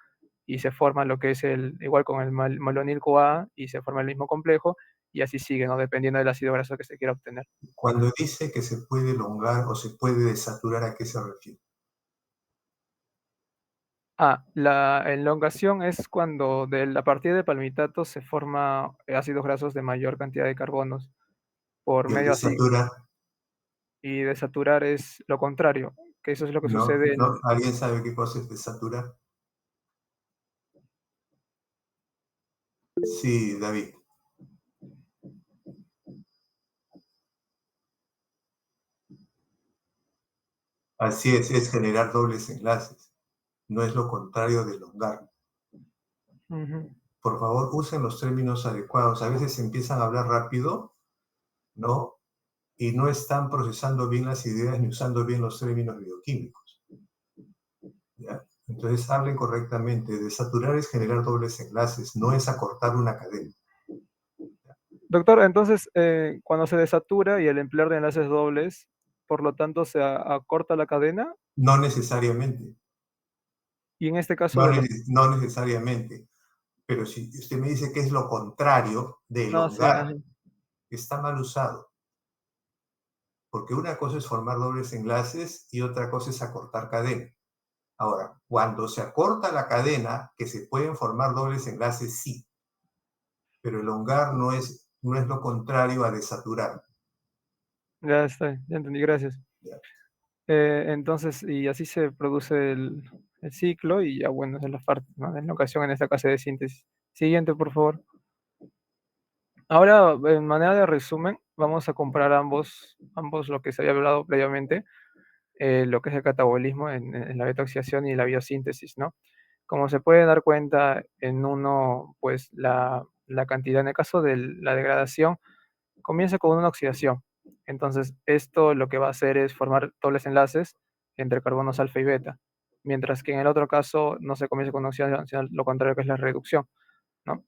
y se forma lo que es igual con el malonil CoA, y se forma el mismo complejo, y así sigue, ¿no? Dependiendo del ácido graso que se quiera obtener. Cuando dice que se puede elongar o se puede desaturar, ¿a qué se refiere? La elongación es cuando a partir del palmitato se forma ácidos grasos de mayor cantidad de carbonos por ¿Y el medio así, desaturar? y desaturar es lo contrario, que eso es lo que No, sucede no, ¿alguien sabe qué cosa es desaturar? Sí, David. Así es generar dobles enlaces. No es lo contrario de elongar. Por favor, usen los términos adecuados. A veces empiezan a hablar rápido, ¿no? Y no están procesando bien las ideas ni usando bien los términos bioquímicos. ¿Ya? Entonces, hablen correctamente. Desaturar es generar dobles enlaces, no es acortar una cadena. Doctor, entonces, cuando se desatura y el emplear de enlaces dobles, por lo tanto, se acorta la cadena, No necesariamente. y en este caso No, de los... no necesariamente. Pero si usted me dice que es lo contrario de No, sí, elongar, está mal usado. Porque una cosa es formar dobles enlaces y otra cosa es acortar cadena. Ahora, cuando se acorta la cadena, que se pueden formar dobles enlaces, sí. Pero elongar no es lo contrario a desaturar. Ya está, ya entendí, gracias. Ya. Entonces, y así se produce el ciclo, y ya bueno, esa es la parte, ¿no? En la ocasión, en esta fase de síntesis. Siguiente, por favor. Ahora, en manera de resumen, vamos a comparar ambos lo que se había hablado previamente, lo que es el catabolismo en la beta-oxidación y la biosíntesis, ¿no? Como se puede dar cuenta en uno, pues la cantidad, en el caso de la degradación, comienza con una oxidación. Entonces, esto lo que va a hacer es formar dobles enlaces entre carbonos alfa y beta, mientras que en el otro caso no se comienza con una oxidación, sino lo contrario, que es la reducción, ¿no?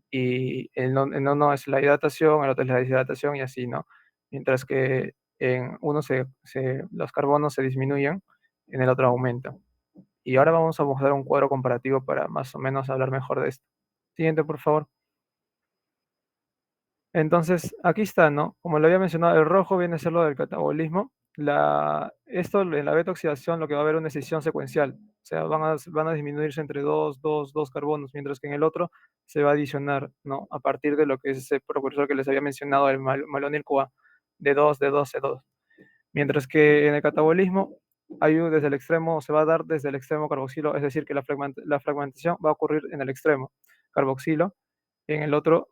Y en uno es la hidratación, el otro es la deshidratación, y así, ¿no? Mientras que en uno los carbonos se disminuyen, en el otro aumentan. Y ahora vamos a mostrar un cuadro comparativo para más o menos hablar mejor de esto. Siguiente, por favor. Entonces, aquí está, ¿no? Como lo había mencionado, el rojo viene a ser lo del catabolismo. Esto en la beta oxidación lo que va a haber una escisión secuencial. O sea, van a disminuirse entre dos carbonos, mientras que en el otro se va a adicionar, ¿no? A partir de lo que es ese precursor que les había mencionado, el malonil CoA, de 2, de 2, de 2. Mientras que en el catabolismo desde el extremo, se va a dar desde el extremo carboxilo, es decir, que la fragmentación va a ocurrir en el extremo carboxilo, en el otro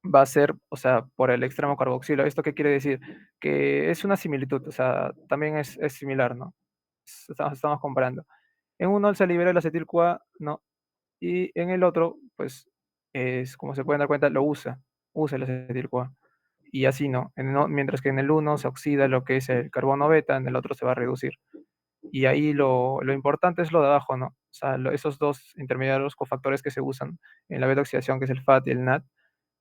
va a ser, o sea, por el extremo carboxilo. ¿Esto qué quiere decir? Que es una similitud, o sea, también es similar, ¿no? Estamos comparando. En uno se libera el acetil-CoA, ¿no? Y en el otro, pues, como se pueden dar cuenta, usa el acetil-CoA. y así, ¿no? Mientras que en el uno se oxida lo que es el carbono beta, en el otro se va a reducir. Y ahí lo importante es lo de abajo, ¿no? O sea, esos dos intermediarios cofactores que se usan en la beta oxidación, que es el FAT y el NAT,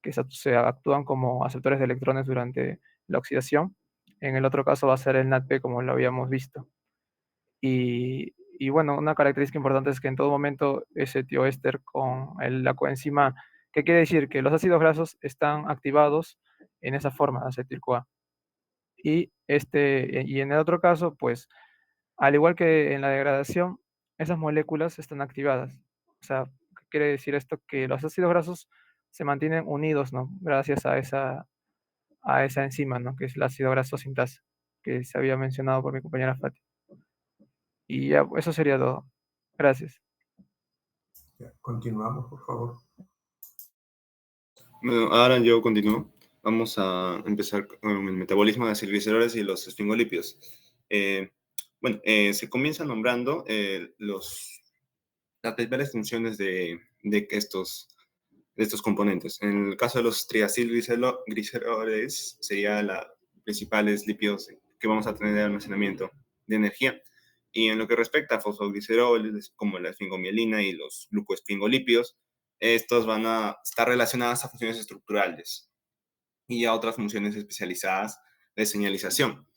que se actúan como aceptores de electrones durante la oxidación. En el otro caso va a ser el NADP, como lo habíamos visto. Y bueno, una característica importante es que en todo momento ese tioéster con la coenzima, ¿qué quiere decir? Que los ácidos grasos están activados en esa forma de acetil-CoA. Y en el otro caso, pues, al igual que en la degradación, esas moléculas están activadas. O sea, ¿qué quiere decir esto? Que los ácidos grasos se mantienen unidos, ¿no? Gracias a esa enzima, ¿no? Que es el ácido graso sintasa, que se había mencionado por mi compañera Fati. Y ya, eso sería todo. Gracias. Ya, continuamos, por favor. Bueno, ahora yo continúo. Vamos a empezar con el metabolismo de acilgliceroles y los esfingolípidos. Se comienza nombrando las principales funciones de estos componentes. En el caso de los triacilgliceroles, serían los principales lípidos que vamos a tener de almacenamiento de energía. Y en lo que respecta a fosfogliceroles, como la esfingomielina y los glucoesfingolípidos, estos van a estar relacionados a funciones estructurales y a otras funciones especializadas de señalización.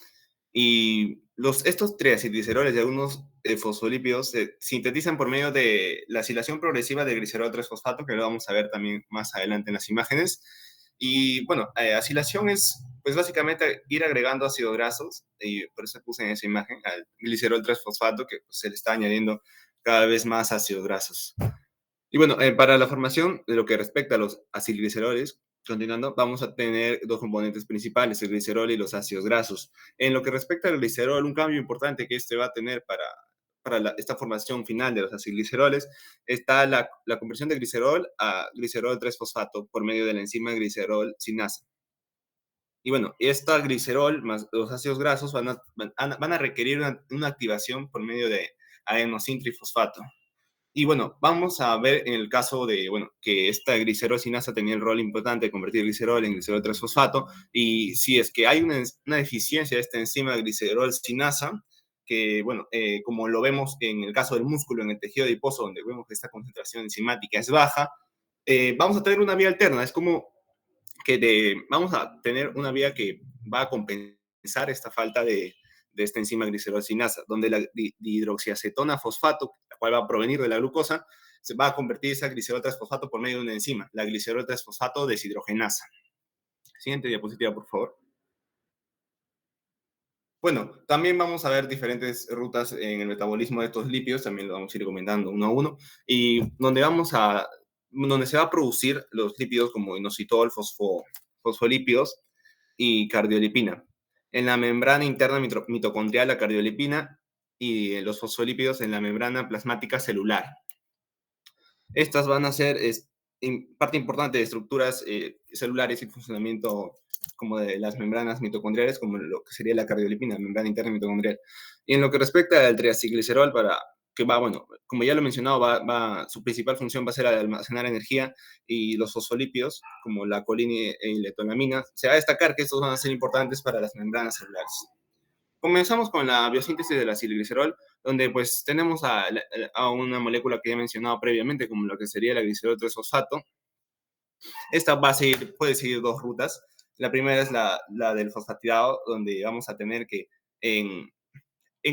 Y estos triacilgliceroles y algunos fosfolípidos se sintetizan por medio de la acilación progresiva de glicerol 3-fosfato, que lo vamos a ver también más adelante en las imágenes. Y bueno, acilación es pues básicamente ir agregando ácidos grasos, y por eso puse en esa imagen al glicerol 3-fosfato, que pues, se le está añadiendo cada vez más ácidos grasos. Y bueno, para la formación de lo que respecta a los acilgliceroles, continuando, vamos a tener dos componentes principales, el glicerol y los ácidos grasos. En lo que respecta al glicerol, un cambio importante que este va a tener para esta formación final de los acilgliceroles está la conversión de glicerol a glicerol 3-fosfato por medio de la enzima glicerol sinasa. Y bueno, esta glicerol más los ácidos grasos van a requerir una activación por medio de adenosin-trifosfato. Y bueno, vamos a ver en el caso de, que esta glicerol sinasa tenía el rol importante de convertir glicerol en glicerol 3-fosfato, y si es que hay una deficiencia de esta enzima glicerol sinasa, que, como lo vemos en el caso del músculo, en el tejido adiposo, donde vemos que esta concentración enzimática es baja, vamos a tener una vía alterna. Es como que vamos a tener una vía que va a compensar esta falta de esta enzima glicerol sinasa, donde la dihidroxiacetona fosfato, la cual va a provenir de la glucosa, se va a convertir esa glicerol 3-fosfato por medio de una enzima, la glicerol 3-fosfato deshidrogenasa. Siguiente diapositiva, por favor. Bueno, también vamos a ver diferentes rutas en el metabolismo de estos lípidos, también lo vamos a ir comentando uno a uno, y donde se va a producir los lípidos como inositol, fosfolípidos y cardiolipina. En la membrana interna mitocondrial, la cardiolipina, y los fosfolípidos en la membrana plasmática celular. Estas van a ser parte importante de estructuras celulares y funcionamiento como de las membranas mitocondriales, como lo que sería la cardiolipina, membrana interna mitocondrial. Y en lo que respecta al triacilglicerol, como ya lo he mencionado, su principal función va a ser almacenar energía, y los fosfolípidos, como la colina y la etolamina, se va a destacar que estos van a ser importantes para las membranas celulares. Comenzamos con la biosíntesis del acilglicerol, donde pues tenemos a una molécula que ya he mencionado previamente, como lo que sería la glicerol 3-fosfato. Esta puede seguir dos rutas. La primera es la del fosfatidado, donde vamos a tener que en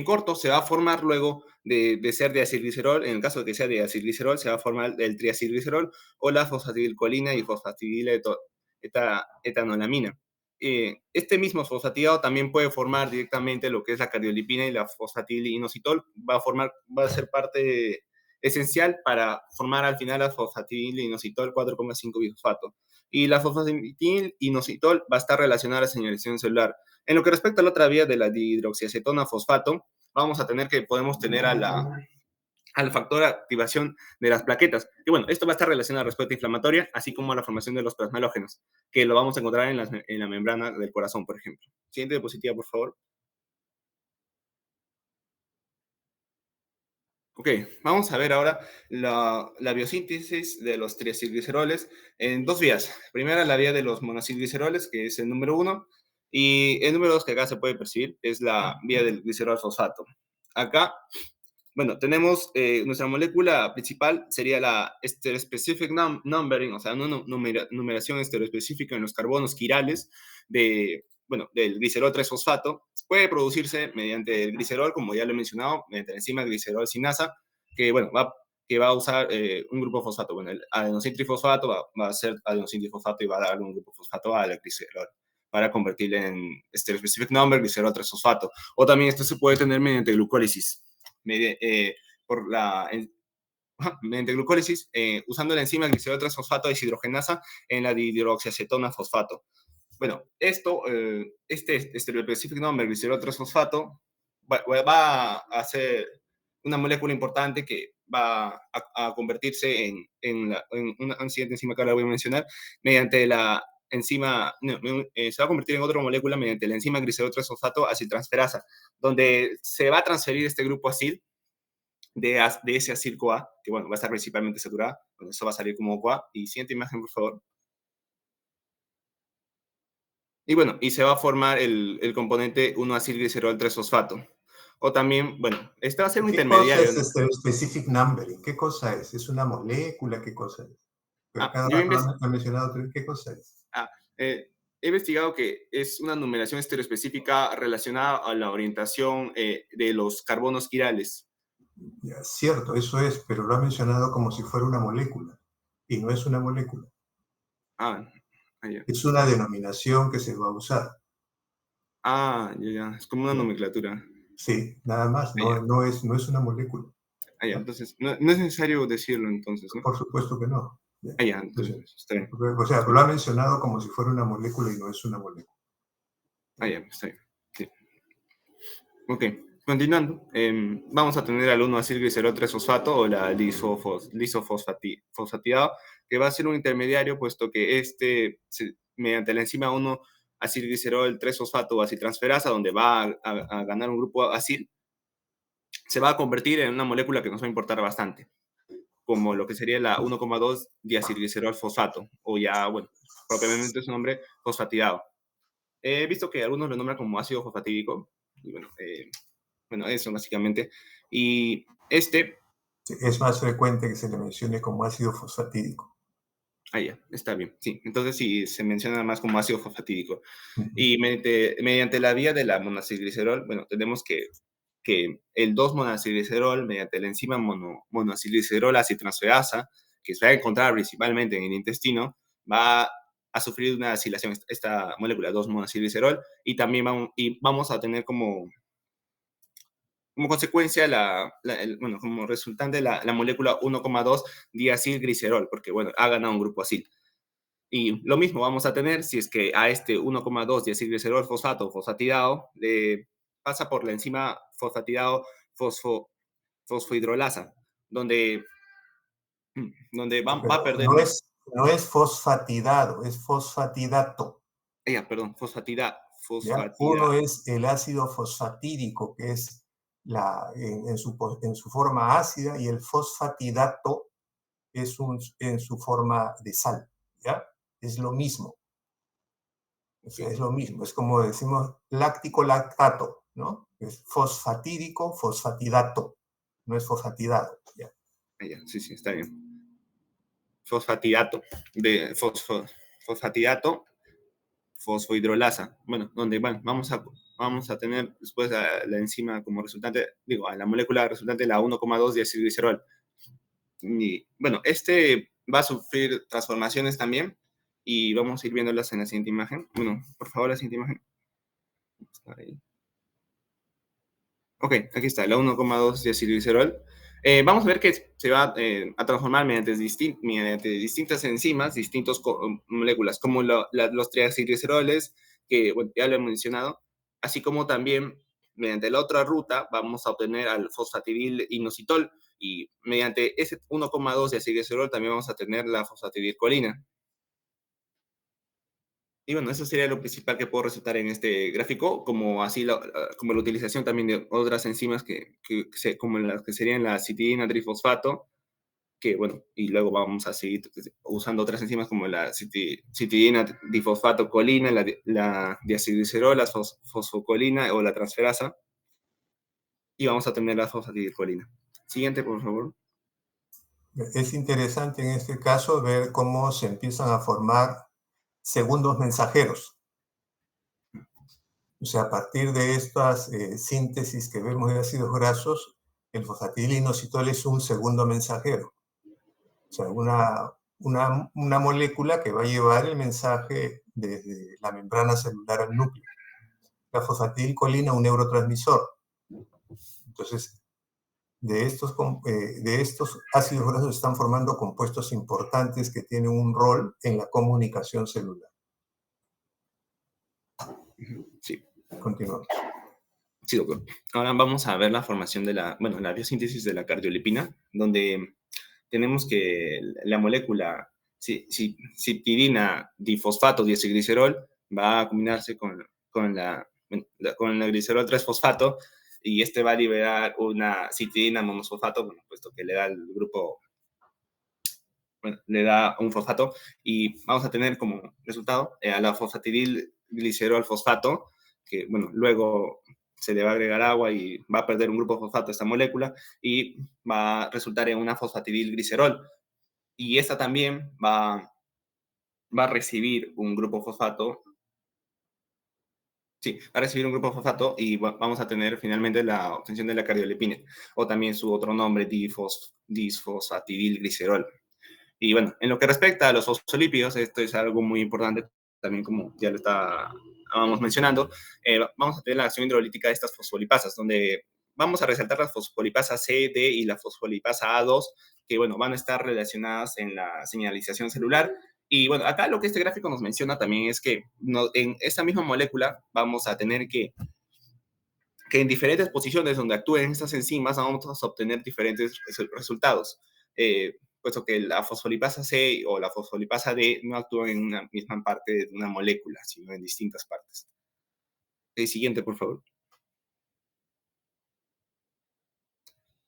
corto se va a formar luego de ser de acilglicerol. En el caso de que sea de acilglicerol, se va a formar el triacilglicerol o la fosfatidilcolina y fosfatidiletoanolamina. Este mismo fosfatidado también puede formar directamente lo que es la cardiolipina y la fosfatidilinositol. Va a ser parte esencial para formar al final la fosfatidilinositol 4,5-bisfosfato. Y la fosfatidilinositol va a estar relacionada a la señalización celular. En lo que respecta a la otra vía de la dihidroxiacetona fosfato, podemos tener al factor de activación de las plaquetas. Y bueno, esto va a estar relacionado a la respuesta inflamatoria, así como a la formación de los plasmalógenos, que lo vamos a encontrar en la membrana del corazón, por ejemplo. Siguiente diapositiva, por favor. Ok, vamos a ver ahora la biosíntesis de los triacilgliceroles en dos vías. Primera, la vía de los monacilgliceroles, que es el número 1, y el número 2 que acá se puede percibir es la vía del glicerol fosfato. Acá, bueno, tenemos nuestra molécula principal, sería la stereospecific numbering, o sea, una numeración estereoespecífica en los carbonos quirales del glicerol 3-fosfato. Puede producirse mediante el glicerol, como ya lo he mencionado, mediante la enzima glicerol sinasa, que, bueno, que va a usar un grupo fosfato. Bueno, el adenosin trifosfato va a ser adenosin trifosfato y va a darle un grupo fosfato al glicerol para convertirle en stereospecific number glicerol 3-fosfato. O también esto se puede tener mediante glucólisis. Mediante glucólisis, usando la enzima glicerol 3-fosfato deshidrogenasa en la dihidroxiacetona fosfato. Bueno, este stereospecific number glicerol 3-fosfato va a ser una molécula importante que va a convertirse en una siguiente enzima que ahora voy a mencionar, mediante la enzima, se va a convertir en otra molécula mediante la enzima glicerol 3-fosfato aciltransferasa, donde se va a transferir este grupo acil de ese acil-CoA, que bueno, va a estar principalmente saturada, bueno, eso va a salir como CoA, y siguiente imagen, por favor. Y bueno, y se va a formar el componente 1-acilglicerol 3-fosfato. O también, bueno, este va a ser un intermediario. ¿Qué cosa es specific numbering? ¿Qué cosa es? ¿Es una molécula? ¿Qué cosa es? Cada rato han mencionado, ¿qué cosa es? He investigado que es una numeración estereoespecífica relacionada a la orientación de los carbonos quirales. Ya, cierto, eso es, pero lo ha mencionado como si fuera una molécula, y no es una molécula. Es una denominación que se va a usar. Ya, es como una nomenclatura. Sí, nada más, no es una molécula. Entonces, no es necesario decirlo entonces, ¿no? Por supuesto que no. Entonces, está bien. O sea, lo ha mencionado como si fuera una molécula y no es una molécula. Está bien. Sí. Ok, continuando, vamos a tener al 1-acilglicerol 3-fosfato o la lisofosfatidado, que va a ser un intermediario, puesto que mediante la enzima 1-acilglicerol 3-fosfato o aciltransferasa, donde va a ganar un grupo acil, se va a convertir en una molécula que nos va a importar bastante, como lo que sería la 1,2-diacilglicerol fosfato, o ya, bueno, propiamente su nombre, fosfatidado. He visto que algunos lo nombran como ácido fosfatídico, y bueno, eso básicamente. Y es más frecuente que se le mencione como ácido fosfatídico. Ya, está bien, sí. Entonces sí, se menciona más como ácido fosfatídico. Y mediante la vía de la monacilglicerol, bueno, tenemos que el 2-monacilglicerol, mediante la enzima monacilglicerol aciltransferasa, que se va a encontrar principalmente en el intestino, va a sufrir una acilación, esta molécula 2-monacilglicerol, y también vamos a tener como consecuencia, como resultante, la molécula 1,2-diacilglicerol, porque, bueno, ha ganado un grupo acil. Y lo mismo vamos a tener si es que a este 1,2-diacilglicerol fosfato o fosfatidado le pasa por la enzima fosfatidado fosfohidrolasa, donde va a perder... No es fosfatidado, es fosfatidato. Perdón, fosfatidado. Uno es el ácido fosfatídico, que es en su forma ácida, y el fosfatidato es en su forma de sal. ¿Ya? Es lo mismo. O sea, es lo mismo. Es como decimos láctico-lactato, ¿no? Es fosfatídico, fosfatidato. No es fosfatidado. ¿Ya? Sí, está bien. Fosfatidato. Fosfatidato, fosfohidrolasa. Bueno, donde vamos a tener después la enzima como resultante, a la molécula resultante de la 1,2-diacilglicerol. Y bueno, va a sufrir transformaciones también, y vamos a ir viéndolas en la siguiente imagen. Bueno, por favor, la siguiente imagen. Ahí. Ok, aquí está, la 1,2-diacilglicerol. Vamos a ver que se va a transformar mediante distintas enzimas, distintas moléculas, como los triacilgliceroles, que bueno, ya lo he mencionado, así como también mediante la otra ruta vamos a obtener al fosfatidil inositol, y mediante ese 1,2-diacilglicerol también vamos a tener la fosfatidilcolina. Y bueno, eso sería lo principal que puedo resaltar en este gráfico, como así como la utilización también de otras enzimas como las que serían la citidina trifosfato, que bueno, y luego vamos a seguir usando otras enzimas como la citidina difosfato colina, la diacilglicerol, la fosfocolina o la transferasa, y vamos a tener la fosfatidilcolina. Siguiente, por favor. Es interesante en este caso ver cómo se empiezan a formar segundos mensajeros. O sea, a partir de estas síntesis que vemos de ácidos grasos, el fosfatidilinositol es un segundo mensajero. O sea, una molécula que va a llevar el mensaje desde la membrana celular al núcleo. La fosfatidilcolina, un neurotransmisor. Entonces, de estos ácidos grasos están formando compuestos importantes que tienen un rol en la comunicación celular. Sí. Continuamos. Sí, doctor. Ahora vamos a ver la formación de la biosíntesis de la cardiolipina, donde tenemos que la molécula citidina difosfato diacilglicerol va a combinarse con la glicerol 3-fosfato, y este va a liberar una citidina monosfosfato, puesto que le da el grupo, le da un fosfato, y vamos a tener como resultado a la fosfatidilglicerol fosfato, que luego se le va a agregar agua y va a perder un grupo fosfato a esta molécula, y va a resultar en una fosfatidilglicerol. Y esta también va a recibir un grupo fosfato. Sí, va a recibir un grupo fosfato y vamos a tener finalmente la obtención de la cardiolipina, o también su otro nombre, disfosfatidilglicerol. Y bueno, en lo que respecta a los fosfolípidos, esto es algo muy importante, también como ya lo estábamos mencionando, vamos a tener la acción hidrolítica de estas fosfolipasas, donde vamos a resaltar las fosfolipasas C, D y la fosfolipasa A2, que van a estar relacionadas en la señalización celular. Y bueno, acá lo que este gráfico nos menciona también es que en esta misma molécula vamos a tener que en diferentes posiciones donde actúen estas enzimas vamos a obtener diferentes resultados. Puesto que la fosfolipasa C o la fosfolipasa D no actúan en una misma parte de una molécula, sino en distintas partes. Siguiente, por favor.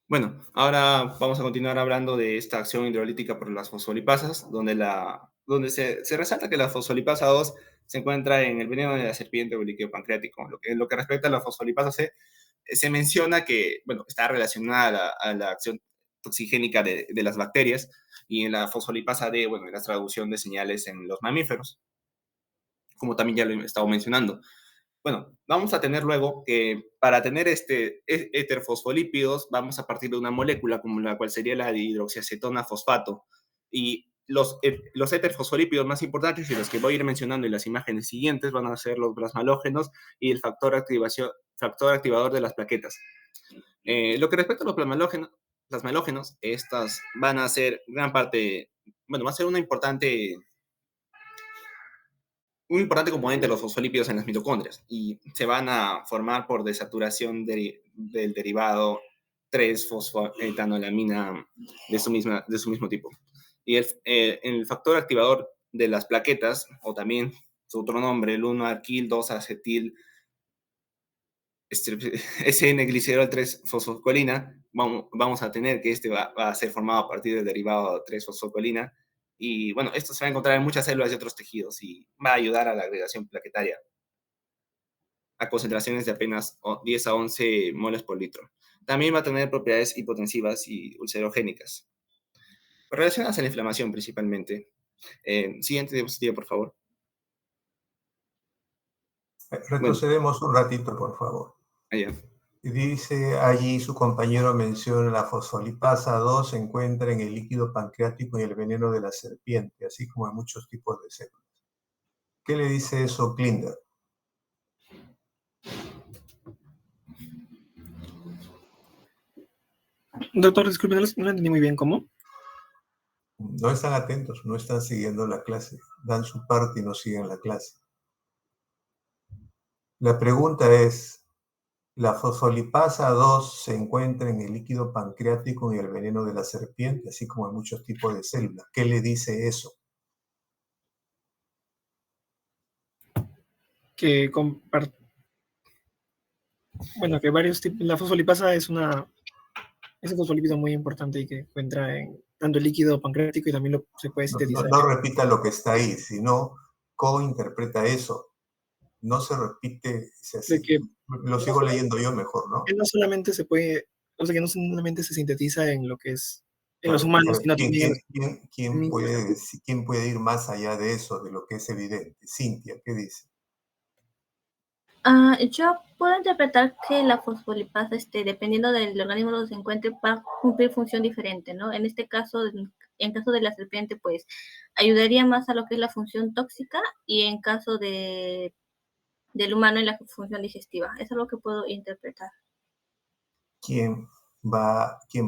Bueno, ahora vamos a continuar hablando de esta acción hidrolítica por las fosfolipasas, donde se resalta que la fosfolipasa 2 se encuentra en el veneno de la serpiente o el líquido pancreático. En lo que respecta a la fosfolipasa C, se menciona que está relacionada a la acción toxigénica de las bacterias, y en la fosfolipasa D, en la traducción de señales en los mamíferos, como también ya lo he estado mencionando. Bueno, vamos a tener luego que para tener heterofosfolípidos vamos a partir de una molécula como la cual sería la hidroxiacetona fosfato. Y los heterofosfolípidos más importantes y los que voy a ir mencionando en las imágenes siguientes van a ser los plasmalógenos y el factor activador de las plaquetas. Lo que respecta a los plasmalógenos, estas van a ser gran parte, va a ser un importante componente de los fosfolípidos en las mitocondrias, y se van a formar por desaturación del derivado 3-fosfoetanolamina de su mismo tipo. Y el factor activador de las plaquetas, o también su otro nombre, el 1-arquil 2-acetil SN-glicerol 3-fosfocolina, vamos a tener que este va a ser formado a partir del derivado 3-fosfocolina. Y esto se va a encontrar en muchas células de otros tejidos y va a ayudar a la agregación plaquetaria a concentraciones de apenas 10 a 11 moles por litro. También va a tener propiedades hipotensivas y ulcerogénicas, relacionadas a la inflamación principalmente. Siguiente diapositiva, por favor. Retrocedemos un ratito, por favor. Allá. Dice allí, su compañero menciona la fosfolipasa 2 se encuentra en el líquido pancreático y el veneno de la serpiente, así como en muchos tipos de células. ¿Qué le dice eso Klinder? Doctor, disculpe, no lo entendí muy bien. ¿Cómo? No están atentos, no están siguiendo la clase. Dan su parte y no siguen la clase. La pregunta es, la fosfolipasa 2 se encuentra en el líquido pancreático y el veneno de la serpiente, así como en muchos tipos de células. ¿Qué le dice eso? que bueno, que varios tipos, la fosfolipasa es un fosfolípido muy importante y que encuentra en tanto el líquido pancreático y también se puede sintetizar. No repita lo que está ahí, sino co-interpreta eso. No se repite, lo sigo leyendo yo mejor, ¿no? Que no solamente se puede, o sea, que no solamente se sintetiza en lo que es en Claro, los humanos, sino también ¿quién puede ir más allá de eso, de lo que es evidente? Cintia, ¿qué dice? Yo puedo interpretar que la fosfolipasa, dependiendo del organismo donde se encuentre, va a cumplir función diferente, ¿no? En este caso, en caso de la serpiente, pues ayudaría más a lo que es la función tóxica y en caso del humano en la función digestiva. Eso es lo que puedo interpretar. ¿Quién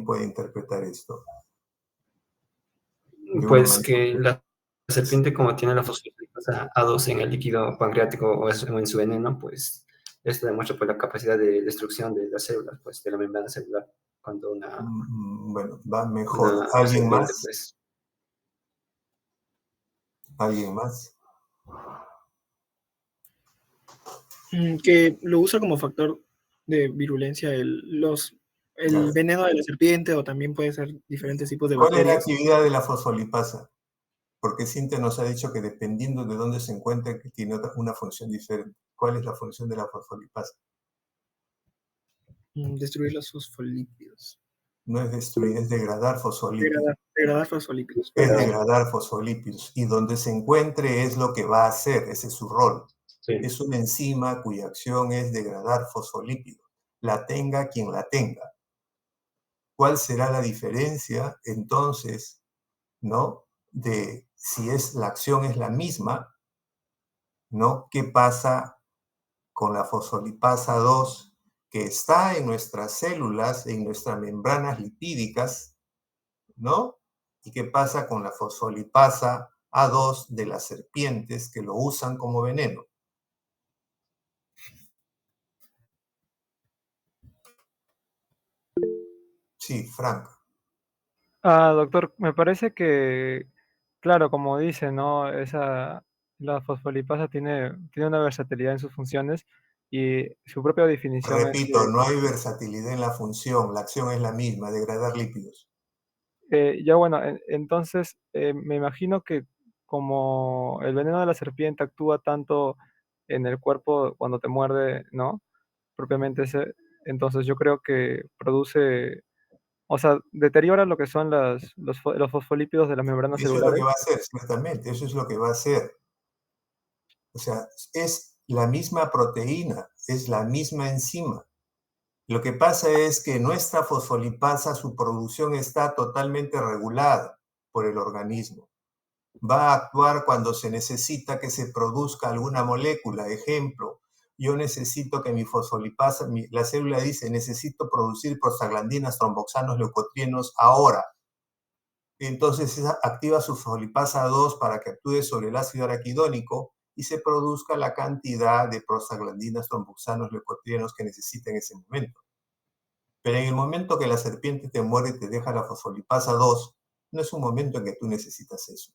puede interpretar esto? Pues que la serpiente, como tiene la fosfolipasa A2 en el líquido pancreático o en su veneno, pues esto demuestra pues, la capacidad de destrucción de las células, pues de la membrana celular, cuando una... Bueno, va mejor. ¿Alguien serpiente, más? pues, ¿Alguien más? que lo usa como factor de virulencia el veneno de la serpiente, o también puede ser diferentes tipos de ¿Cuál es la bacterias. actividad de la fosfolipasa? Porque Cintia nos ha dicho que dependiendo de dónde se encuentre, que tiene una función diferente. ¿Cuál es la función de la fosfolipasa? Destruir los fosfolípidos. No es destruir, es degradar fosfolípidos. Degradar fosfolípidos. Es degradar fosfolípidos. Y donde se encuentre es lo que va a hacer, ese es su rol. Sí. Es una enzima cuya acción es degradar fosfolípidos. La tenga quien la tenga. ¿Cuál será la diferencia entonces, ¿no? De si la acción es la misma, ¿no? ¿Qué pasa con la fosfolipasa 2 que está en nuestras células, en nuestras membranas lipídicas, ¿no? ¿Y qué pasa con la fosfolipasa A2 de las serpientes que lo usan como veneno? Sí, Frank. Doctor, me parece que, claro, como dice, ¿no? La fosfolipasa tiene una versatilidad en sus funciones y su propia definición es Repito, no hay versatilidad en la función, la acción es la misma, degradar lípidos. ya bueno, entonces me imagino que como el veneno de la serpiente actúa tanto en el cuerpo cuando te muerde, ¿no? Propiamente entonces yo creo que produce, o sea, deteriora lo que son los fosfolípidos de las membranas Eso es lo que celulares. va a hacer, ciertamente, eso es lo que va a hacer. O sea, es la misma proteína, es la misma enzima. Lo que pasa es que nuestra fosfolipasa, su producción está totalmente regulada por el organismo. Va a actuar cuando se necesita que se produzca alguna molécula. Ejemplo, yo necesito que mi fosfolipasa, la célula dice, necesito producir prostaglandinas, tromboxanos, leucotrienos ahora. Entonces activa su fosfolipasa 2 para que actúe sobre el ácido araquidónico y se produzca la cantidad de prostaglandinas, tromboxanos, leucotrienos que necesita en ese momento. Pero en el momento que la serpiente te muerde y te deja la fosfolipasa 2, no es un momento en que tú necesitas eso.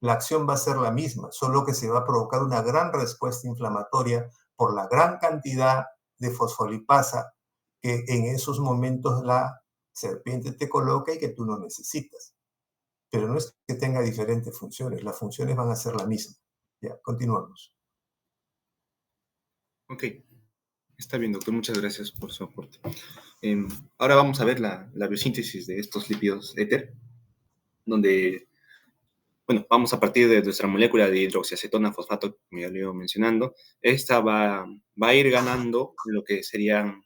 La acción va a ser la misma, solo que se va a provocar una gran respuesta inflamatoria por la gran cantidad de fosfolipasa que en esos momentos la serpiente te coloca y que tú no necesitas. Pero no es que tenga diferentes funciones, las funciones van a ser la misma. Ya, continuamos. Ok, está bien, doctor, muchas gracias por su aporte. Ahora vamos a ver la biosíntesis de estos lípidos éter, donde, bueno, vamos a partir de nuestra molécula de hidroxiacetona fosfato, como ya lo iba mencionando. Esta va a ir ganando lo que serían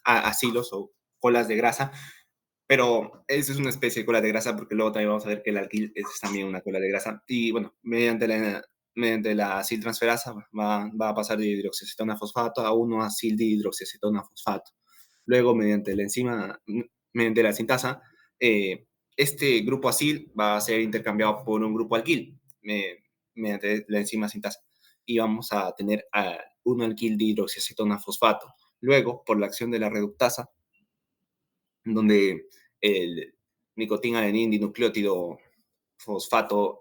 acilos o colas de grasa, pero esa es una especie de cola de grasa porque luego también vamos a ver que el alquil es también una cola de grasa. Y bueno, mediante la aciltransferasa va a pasar de hidroxiacetona fosfato a 1-acil de hidroxiacetona fosfato. Luego, mediante la sintasa, este grupo acil va a ser intercambiado por un grupo alquil mediante la enzima sintasa. Y vamos a tener 1-alquil de hidroxiacetona fosfato. Luego, por la acción de la reductasa, donde el nicotina adenín dinucleótido fosfato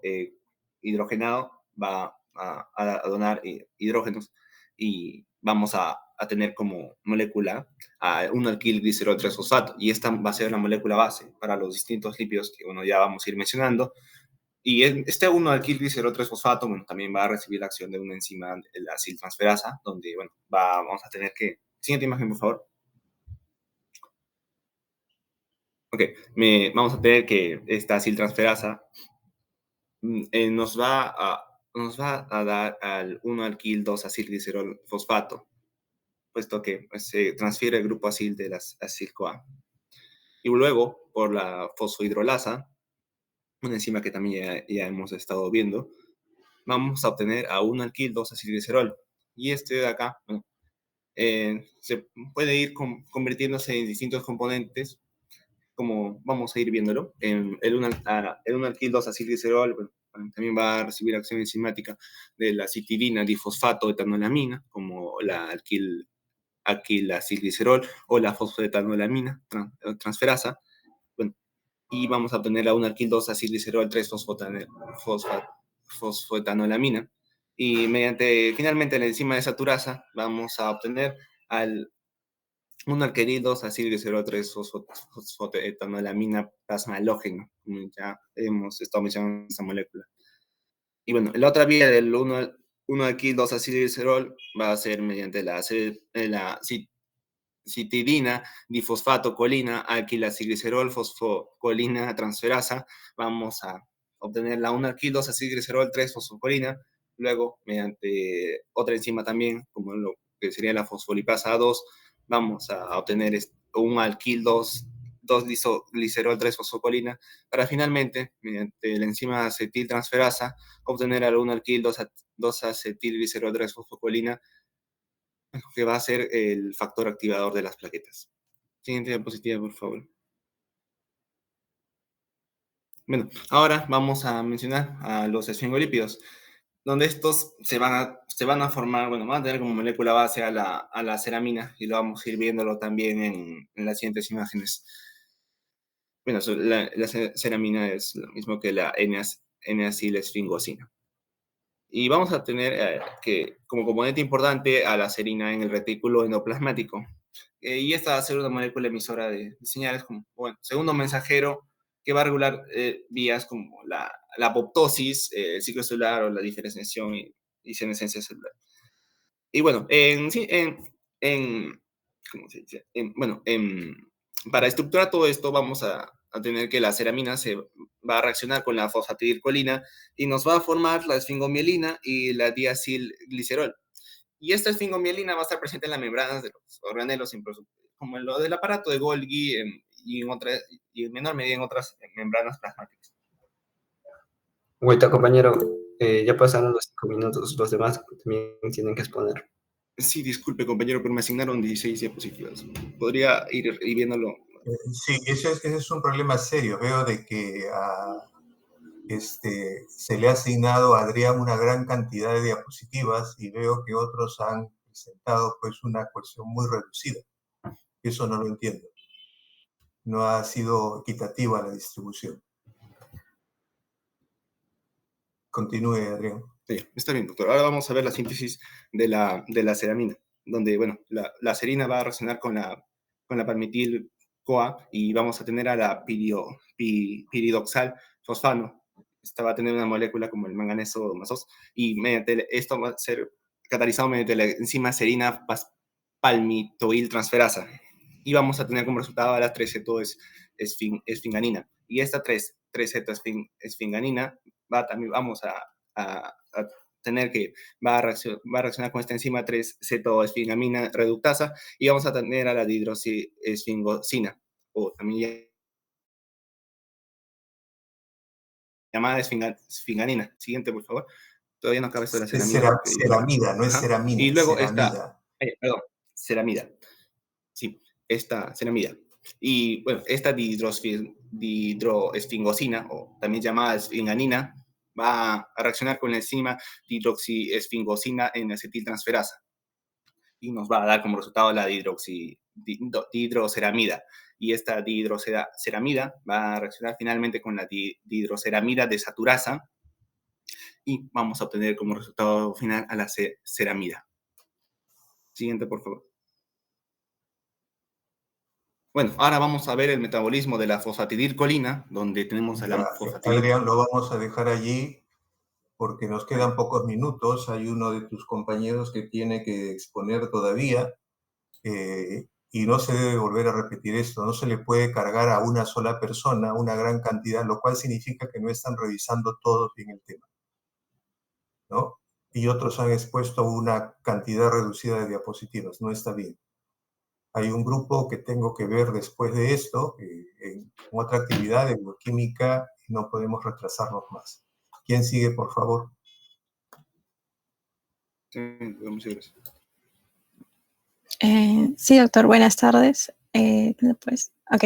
hidrogenado va a donar hidrógenos y vamos a tener como molécula a 1-alquilglicerol 3-fosfato, y esta va a ser la molécula base para los distintos lípidos que, bueno, ya vamos a ir mencionando. Y este 1-alquilglicerol 3-fosfato, bueno, también va a recibir la acción de una enzima, la aciltransferasa, donde, bueno, vamos a tener que... Siguiente imagen, por favor. Ok, vamos a tener que esta aciltransferasa nos va a dar al 1-alquil-2-acilglicerol fosfato, puesto que pues, se transfiere el grupo acil de la acil-CoA. Y luego, por la fosfohidrolasa, una enzima que también ya hemos estado viendo, vamos a obtener a 1-alquil-2-acilglicerol. Y este de acá, bueno, se puede ir convirtiéndose en distintos componentes, como vamos a ir viéndolo. El 1-alquil-2-acilglicerol, bueno, también va a recibir acción enzimática de la citidina difosfato etanolamina, como la alquilacilglicerol o la fosfoetanolamina transferasa. Bueno, y vamos a obtener a 1-alquil-2-acilglicerol 3-fosfoetanolamina. Y finalmente, la enzima desaturasa, vamos a obtener al 1-alquenil-2-acilglicerol 3-fosfoetanolamina plasmalógeno, como ya hemos estado mencionando esta molécula. Y bueno, la otra vía del 1-alquil-2-acilglicerol va a ser mediante la citidina difosfato colina alquilacilglicerol fosfocolina transferasa. Vamos a obtener la 1-alquil-2-acilglicerol 3-fosfocolina. Luego, mediante otra enzima también, como lo que sería la fosfolipasa 2, vamos a obtener un alquil 2-glicerol 3-fosfocolina, para finalmente, mediante la enzima acetiltransferasa, obtener al 1-alquil-2-acetilglicerol 3-fosfocolina, que va a ser el factor activador de las plaquetas. Siguiente diapositiva, por favor. Bueno, ahora vamos a mencionar a los esfingolípidos, donde estos se van a formar, bueno, van a tener como molécula base a la ceramina, y lo vamos a ir viéndolo también en las siguientes imágenes. Bueno, la ceramina es lo mismo que la N-acilesfingosina. Y vamos a tener como componente importante a la serina en el retículo endoplasmático. Y esta va a ser una molécula emisora de señales, como, bueno, segundo mensajero, que va a regular vías como la apoptosis, el ciclo celular o la diferenciación y senescencia celular. Y bueno, ¿cómo se dice? Para estructurar todo esto, vamos a tener que la ceramina se va a reaccionar con la fosfatidilcolina y nos va a formar la esfingomielina y la diacilglicerol. Y esta esfingomielina va a estar presente en las membranas de los organelos, como en lo del aparato de Golgi y en menor medida en otras membranas plasmáticas. Vuelta, compañero. Ya pasaron los 5 minutos. Los demás también tienen que exponer. Sí, disculpe, compañero, pero me asignaron 16 diapositivas. ¿Podría ir viéndolo? Sí, ese es un problema serio. Veo de que se le ha asignado a Adrián una gran cantidad de diapositivas y veo que otros han presentado pues una cuestión muy reducida. Eso no lo entiendo. No ha sido equitativa la distribución. Continúe, Adrián. Sí, está bien, doctor. Ahora vamos a ver la síntesis de la ceramina, donde, bueno, la serina va a reaccionar con la palmitil-CoA y vamos a tener a la piridoxal fosfano. Esta va a tener una molécula como el manganeso más 2, y esto va a ser catalizado mediante la enzima serina palmitoil transferasa. Y vamos a tener como resultado a la 3-cetoesfinganina. Y esta 3-cetoesfinganina también vamos a tener que va a reaccionar con esta enzima 3-cetoesfingamina reductasa, y vamos a tener a la dihidroxiesfingosina, o también llamada esfinganina. Siguiente, por favor. Todavía no acaba esto de la ceramida. Ceramida, no es ceramina. Y luego ceramida. Ceramida. Sí, esta ceramida. Y bueno, esta dihidroesfingosina, o también llamada esfinganina, va a reaccionar con la enzima dihidroxiesfingosina en acetiltransferasa y nos va a dar como resultado la dihidroceramida. Y esta dihidroceramida va a reaccionar finalmente con la dihidroceramida desaturasa y vamos a obtener como resultado final a la ceramida. Siguiente, por favor. Bueno, ahora vamos a ver el metabolismo de la fosfatidilcolina, donde tenemos a la fosfatidil. Adrián, lo vamos a dejar allí porque nos quedan pocos minutos. Hay uno de tus compañeros que tiene que exponer todavía y no se debe volver a repetir esto. No se le puede cargar a una sola persona una gran cantidad, lo cual significa que no están revisando todos bien el tema, ¿no? Y otros han expuesto una cantidad reducida de diapositivas. No está bien. Hay un grupo que tengo que ver después de esto, en otra actividad de bioquímica, y no podemos retrasarnos más. ¿Quién sigue, por favor? Sí, vamos a ir. Sí, doctor, buenas tardes. Pues, ok.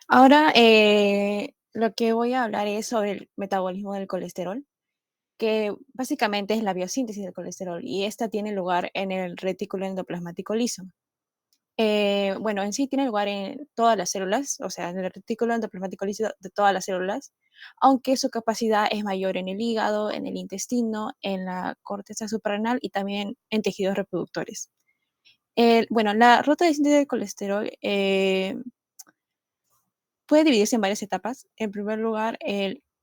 Ahora lo que voy a hablar es sobre el metabolismo del colesterol, que básicamente es la biosíntesis del colesterol y esta tiene lugar en el retículo endoplasmático liso. Bueno, en sí tiene lugar en todas las células, o sea, en el retículo endoplasmático liso de todas las células, aunque su capacidad es mayor en el hígado, en el intestino, en la corteza suprarrenal y también en tejidos reproductores. Bueno, la ruta de síntesis del colesterol puede dividirse en varias etapas. En primer lugar,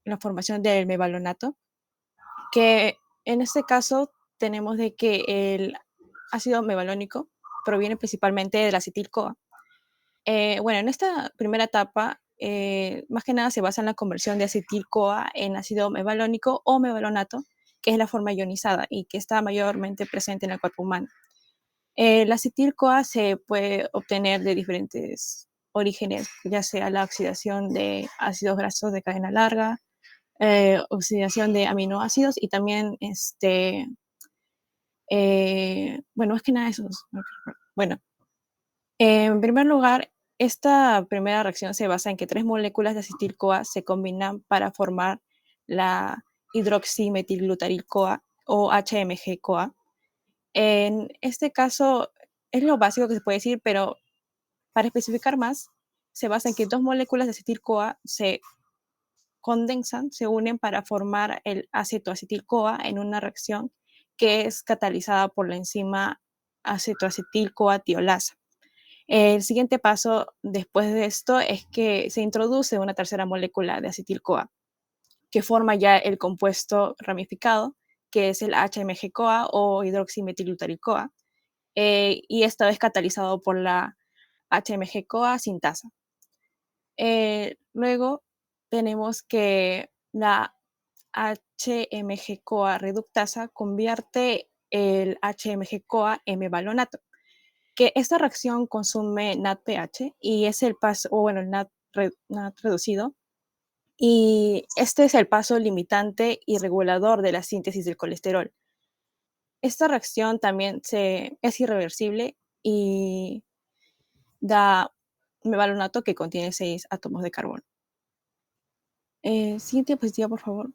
la formación del mevalonato, que en este caso tenemos de que el ácido mevalónico proviene principalmente de la acetil-CoA. Bueno, en esta primera etapa, más que nada se basa en la conversión de acetil-CoA en ácido mevalónico o mevalonato, que es la forma ionizada y que está mayormente presente en el cuerpo humano. La acetil-CoA se puede obtener de diferentes orígenes, ya sea la oxidación de ácidos grasos de cadena larga, oxidación de aminoácidos y también, bueno, más que nada esos. Bueno, en primer lugar, esta primera reacción se basa en que 3 moléculas de acetil-CoA se combinan para formar la hidroximetilglutaryl-CoA o HMG-CoA. En este caso, es lo básico que se puede decir, pero para especificar más, se basa en que 2 moléculas de acetil-CoA se condensan, se unen para formar el acetoacetil-CoA en una reacción que es catalizada por la enzima acetoacetil-CoA tiolasa. El siguiente paso después de esto es que se introduce una tercera molécula de acetil-CoA, que forma ya el compuesto ramificado, que es el HMG-CoA o hidroximetilglutaryl-CoA, y esta vez catalizado por la HMG-CoA sintasa. Luego tenemos que la HMG-CoA reductasa convierte el HMG-CoA en mevalonato, que esta reacción consume NADPH y es el paso, o bueno, el NAD reducido, y este es el paso limitante y regulador de la síntesis del colesterol. Esta reacción también es irreversible y da mevalonato que contiene 6 átomos de carbono. Siguiente diapositiva, por favor.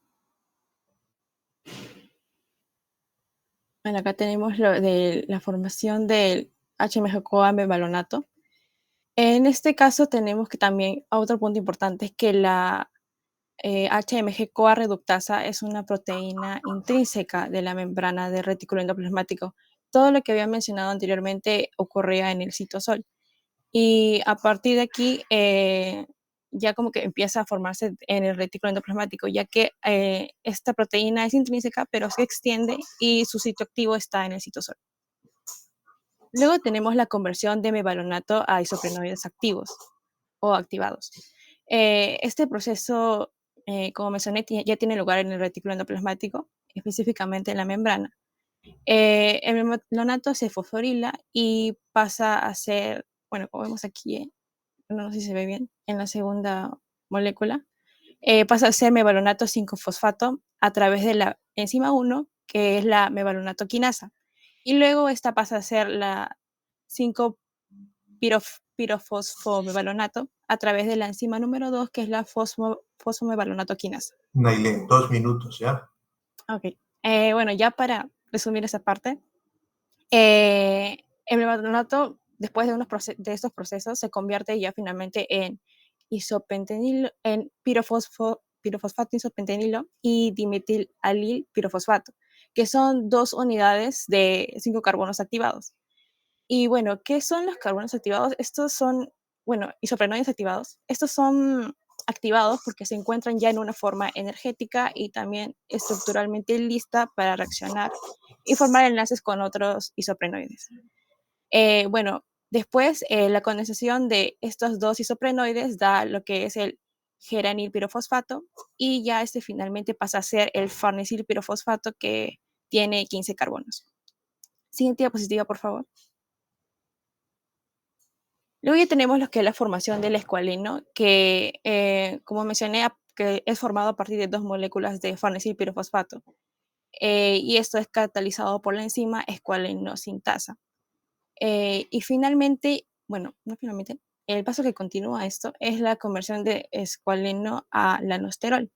Bueno, acá tenemos lo de la formación del HMG-CoA mevalonato. En este caso tenemos que también, otro punto importante es que la HMG-CoA reductasa es una proteína intrínseca de la membrana del retículo endoplasmático. Todo lo que había mencionado anteriormente ocurría en el citosol. Y a partir de aquí ya como que empieza a formarse en el retículo endoplasmático, ya que esta proteína es intrínseca, pero se extiende y su sitio activo está en el citosol. Luego tenemos la conversión de mevalonato a isoprenoides activos o activados. Este proceso, como mencioné, ya tiene lugar en el retículo endoplasmático, específicamente en la membrana. El mevalonato se fosforila y pasa a ser, bueno, como vemos aquí, no sé si se ve bien, en la segunda molécula, pasa a ser mevalonato 5-fosfato a través de la enzima 1, que es la mevalonato quinasa. Y luego esta pasa a ser la 5-pirofosfomevalonato a través de la enzima número 2, que es la fosfomevalonato quinasa. Nailén, 2 minutos, ¿ya? Ok. Bueno, ya para resumir esa parte, el mevalonato, después de estos procesos, se convierte ya finalmente en isopentenil, en pirofosfato isopentanilo y dimetilalil pirofosfato, que son 2 unidades de 5 carbonos activados. Y bueno, ¿qué son los carbonos activados? Estos son, bueno, isoprenoides activados. Estos son activados porque se encuentran ya en una forma energética y también estructuralmente lista para reaccionar y formar enlaces con otros isoprenoides. Bueno, después la condensación de estos 2 isoprenoides da lo que es el geranil pirofosfato y ya este finalmente pasa a ser el farnesil pirofosfato que tiene 15 carbonos. Siguiente diapositiva, por favor. Luego ya tenemos lo que es la formación del escualeno, que como mencioné, que es formado a partir de 2 moléculas de farnesil pirofosfato. Y esto es catalizado por la enzima escualenosintasa. Y finalmente, bueno, no finalmente, el paso que continúa esto es la conversión de escualeno a lanosterol.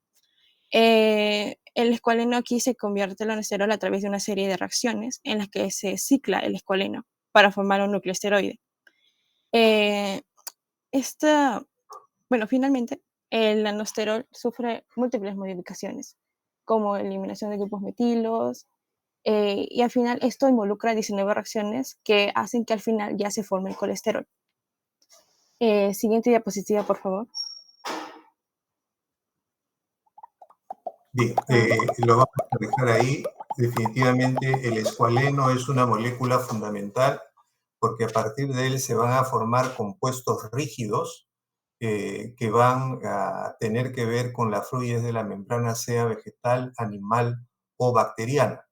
El escualeno aquí se convierte en lanosterol a través de una serie de reacciones en las que se cicla el escualeno para formar un nucleoesteroide. Bueno, finalmente, el lanosterol sufre múltiples modificaciones, como eliminación de grupos metilos, y al final esto involucra 19 reacciones que hacen que al final ya se forme el colesterol. Siguiente diapositiva, por favor. Bien, lo vamos a dejar ahí. Definitivamente el escualeno es una molécula fundamental porque a partir de él se van a formar compuestos rígidos que van a tener que ver con la fluidez de la membrana, sea vegetal, animal o bacteriana.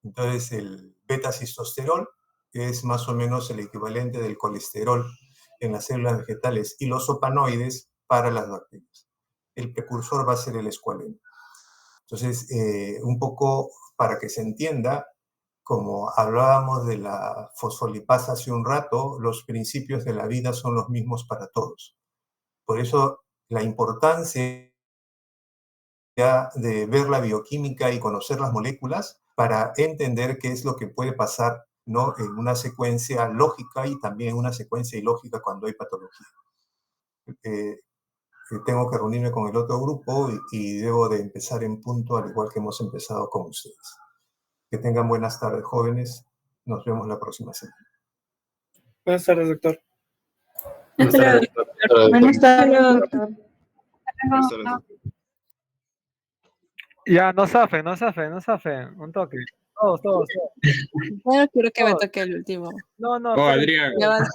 Entonces el beta-cistosterol, que es más o menos el equivalente del colesterol en las células vegetales, y los opanoides para las bacterias. El precursor va a ser el escualeno. Entonces, un poco para que se entienda, como hablábamos de la fosfolipasa hace un rato, los principios de la vida son los mismos para todos. Por eso la importancia de ver la bioquímica y conocer las moléculas para entender qué es lo que puede pasar, ¿no?, en una secuencia lógica y también en una secuencia ilógica cuando hay patología. Tengo que reunirme con el otro grupo y debo de empezar en punto, al igual que hemos empezado con ustedes. Que tengan buenas tardes, jóvenes. Nos vemos la próxima semana. Buenas tardes, doctor. Hasta luego, doctor. Buenas tardes, doctor. Ya, no zafen, un toque. Todos. Bueno, quiero que me Todos. toque el último. No, Oh, esperen. Adrián. Ya vas.